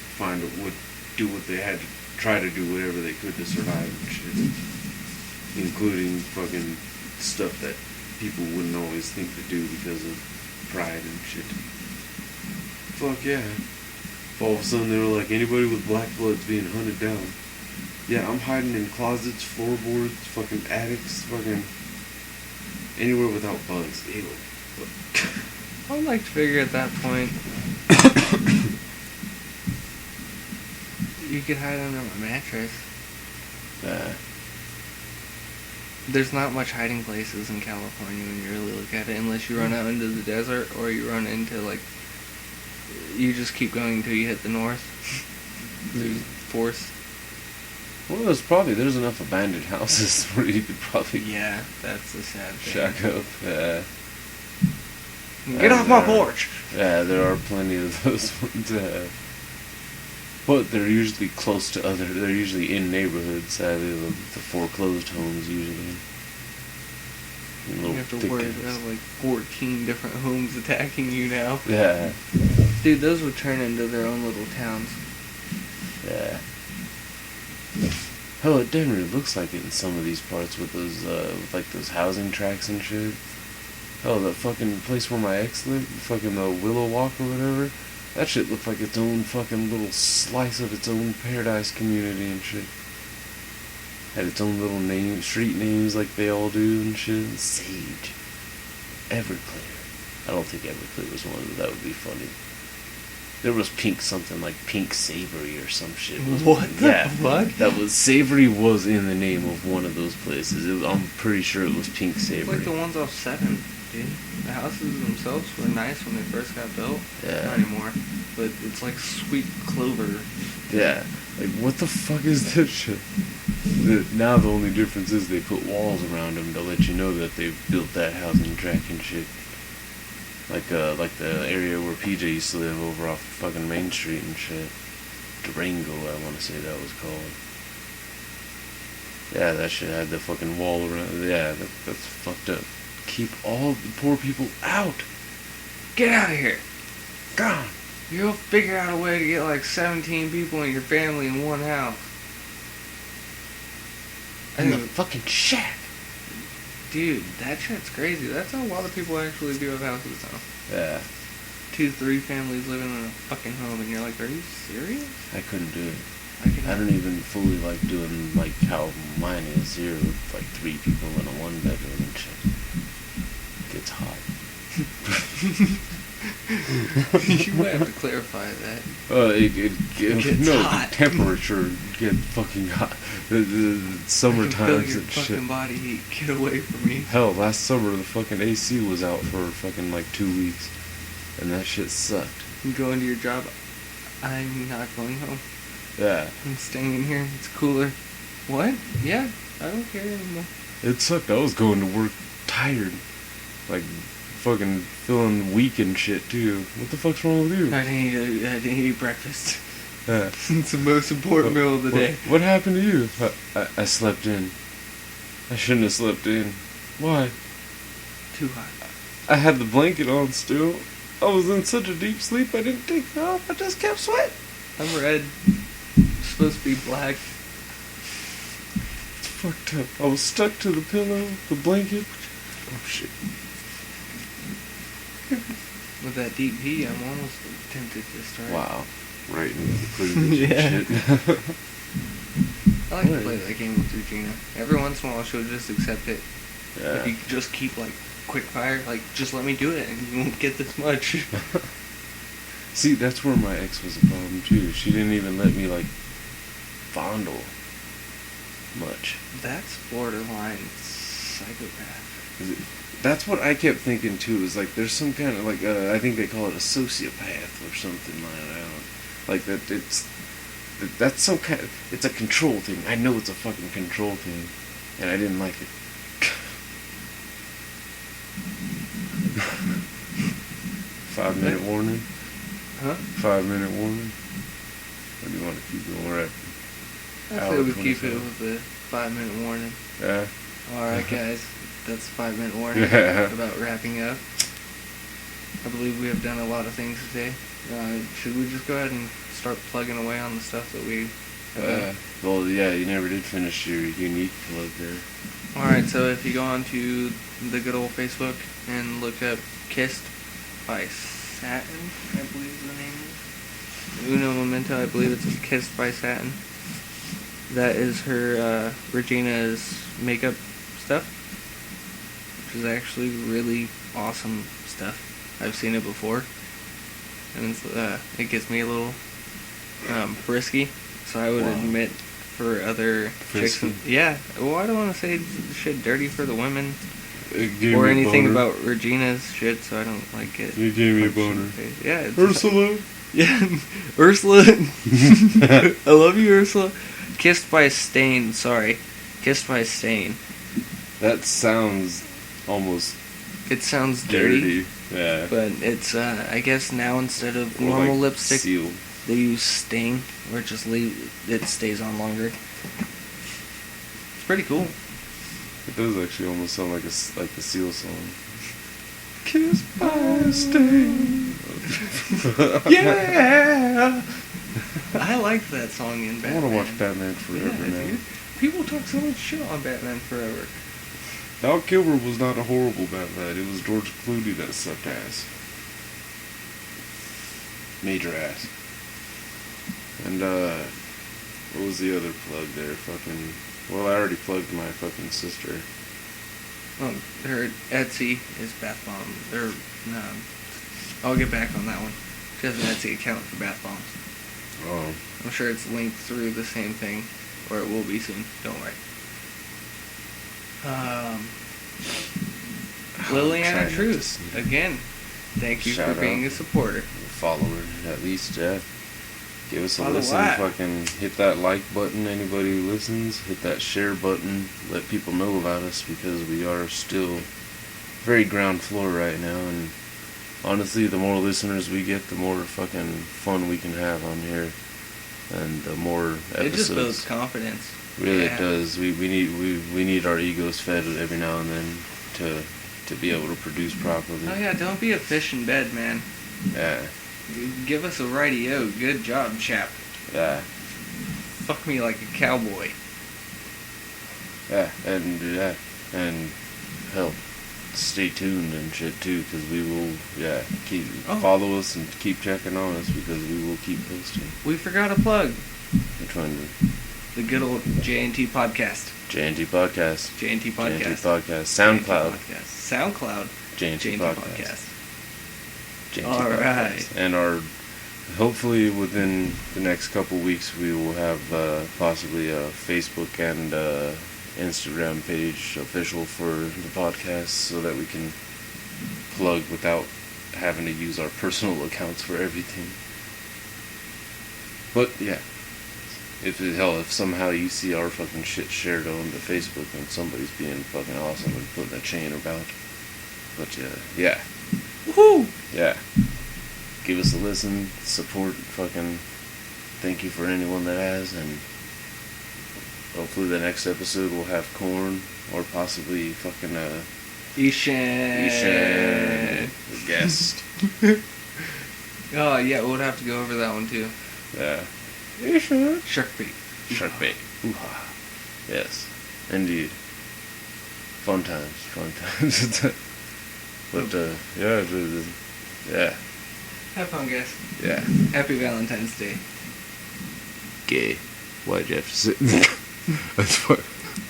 would do what they had to try to do whatever they could to survive and shit. Including fucking stuff that people wouldn't always think to do because of pride and shit. Fuck yeah. If all of a sudden they were like, anybody with black blood's being hunted down. Yeah, I'm hiding in closets, floorboards, fucking attics, fucking anywhere without bugs. Ew. I would like to figure at that point you could hide under a mattress. There's not much hiding places in California when you really look at it, unless you run out into the desert or you run into, like, you just keep going until you hit the north. There's forest. Well, there's enough abandoned houses where you could probably Yeah, that's the sad thing. shack up. Yeah. Get off my porch! Yeah, there are plenty of those ones. But they're usually close to they're usually in neighborhoods, the foreclosed homes usually. You have to worry about like 14 different homes attacking you now. Yeah. Dude, those would turn into their own little towns. Yeah. Hell, it damn near looks like it in some of these parts with those, with like those housing tracks and shit. Hell, the fucking place where my ex lived, fucking the Willow Walk or whatever, that shit looked like its own fucking little slice of its own paradise community and shit. Had its own little street names like they all do and shit. Sage. Everclear. I don't think Everclear was one, but that would be funny. There was something like Pink Savory or some shit. What the fuck? That was, Savory was in the name of one of those places. I'm pretty sure it was Pink It's Savory. like the ones off 7, dude. The houses themselves were nice when they first got built. Yeah. Not anymore. But it's like sweet clover. Yeah. Like, what the fuck is this shit? Now the only difference is they put walls around them to let you know that they've built that housing track and shit. Like the area where PJ used to live over off fucking Main Street and shit. Durango, I want to say that was called. Yeah, that shit had the fucking wall around. Yeah, that's fucked up. Keep all the poor people out. Get out of here! God. You'll figure out a way to get like 17 people in your family in one house. In the fucking shack. Dude, that shit's crazy. That's how a lot of people actually do have houses now. Yeah. 2, 3 families living in a fucking home, and you're like, are you serious? I couldn't do it. I I don't even fully like doing like how mine is here with like 3 people in a 1 bedroom and shit. It gets hot. You might have to clarify that. Gets hot. The temperature get fucking hot. The summer I can feel times your and fucking shit. body heat. Get away from me. Hell, last summer the fucking AC was out for fucking like 2 weeks, and that shit sucked. You go into your job. I'm not going home. Yeah. I'm staying in here. It's cooler. What? Yeah, I don't care anymore. It sucked. I was going to work tired. Like, fucking feeling weak and shit, too. What the fuck's wrong with you? I didn't eat breakfast. Yeah. It's the most important meal of the day. What happened to you? I slept in. I shouldn't have slept in. Why? Too hot. I had the blanket on still. I was in such a deep sleep I didn't take it off. I just kept sweating. I'm red. It's supposed to be black. It's fucked up. I was stuck to the pillow, the blanket. Oh shit. With that deep pee, I'm almost tempted to start. Wow. Right into the cleavage Yeah. and shit. I like to play that game with Regina. Every once in a while, she'll just accept it. Yeah. If you just keep, like, quick fire, like, just let me do it, and you won't get this much. See, that's where my ex was a problem, too. She didn't even let me, like, fondle much. That's borderline psychopath. That's what I kept thinking, too, is, like, there's some kind of, like, I think they call it a sociopath or something like that. Like, that's some kind of, it's a control thing. I know it's a fucking control thing, and I didn't like it. 5-minute warning? Huh? 5-minute warning? Or do you want to keep it more at I hour say we keep 25? it with the 5-minute warning. Yeah. Alright, guys. That's 5-minute warning Yeah. about wrapping up. I believe we have done a lot of things today. Should we just go ahead and start plugging away on the stuff that we have done? Well, yeah, you never did finish your unique plug there. Alright, so if you go onto the good old Facebook and look up Kissed by Satin, I believe the name is. Uno Momento, I believe it's Kissed by Satin. That is her, Regina's makeup stuff, which is actually really awesome stuff. I've seen it before, and it gets me a little frisky, so I would admit for other chicks. Yeah, well, I don't want to say shit dirty for the women or anything about Regina's shit, so I don't like it. You gave me a boner. Yeah, it's Ursula. Yeah, Ursula. I love you, Ursula. Kissed by Stain. Sorry, Kissed by Stain. That sounds almost It sounds dirty. Yeah. But it's, I guess now instead of Or normal like lipstick, Seal. they use Sting, where it just it stays on longer. It's pretty cool. It does actually almost sound like the Seal song. Kiss by Sting. Yeah! I like that song in I Batman. want to watch Batman Forever now. Dude. People talk so much shit on Batman Forever. Val Kilmer was not a horrible Batman. It was George Clooney that sucked ass. Major ass. And, what was the other plug there? Well, I already plugged my fucking sister. Her Etsy is bath bomb. I'll get back on that one. She has an Etsy account for bath bombs. Oh. I'm sure it's linked through the same thing, or it will be soon. Don't worry. Liliana Truth, again, thank you Shout for being out. a supporter. Follower, at least, yeah. Give us a Follow listen. what? Fucking hit that like button, anybody who listens. Hit that share button. Let people know about us, because we are still very ground floor right now. And honestly, the more listeners we get, the more fucking fun we can have on here. And the more episodes. It just builds confidence. Really, Yeah. it does. We need our egos fed every now and then to be able to produce properly. Oh yeah, don't be a fish in bed, man. Yeah. Give us a rightio. Good job, chap. Yeah. Fuck me like a cowboy. Yeah, and hell, stay tuned and shit too, because we will, keep follow us and keep checking on us, because we will keep posting. We forgot a plug. Which one? The good old JNT podcast. JNT Podcast. JNT podcast. JNT Podcast. SoundCloud. JNT podcast. SoundCloud. JNT Podcast. JNT All Podcast. right. And hopefully within the next couple weeks we will have possibly a Facebook and Instagram page official for the podcast, so that we can plug without having to use our personal accounts for everything. But yeah, if somehow you see our fucking shit shared on the Facebook and somebody's being fucking awesome and putting a chain about, but yeah. Woohoo! Yeah. Give us a listen, support, fucking thank you for anyone that has, and hopefully the next episode will have Korn, or possibly fucking Ishan, the guest. Oh yeah, we'll have to go over that one too. Yeah. Ishan. Shark bait. Shark bait. Ooh-ha. Yes. Indeed. Fun times. But yeah. Have fun, guys. Yeah. Happy Valentine's Day. Gay. Why'd you have to say as far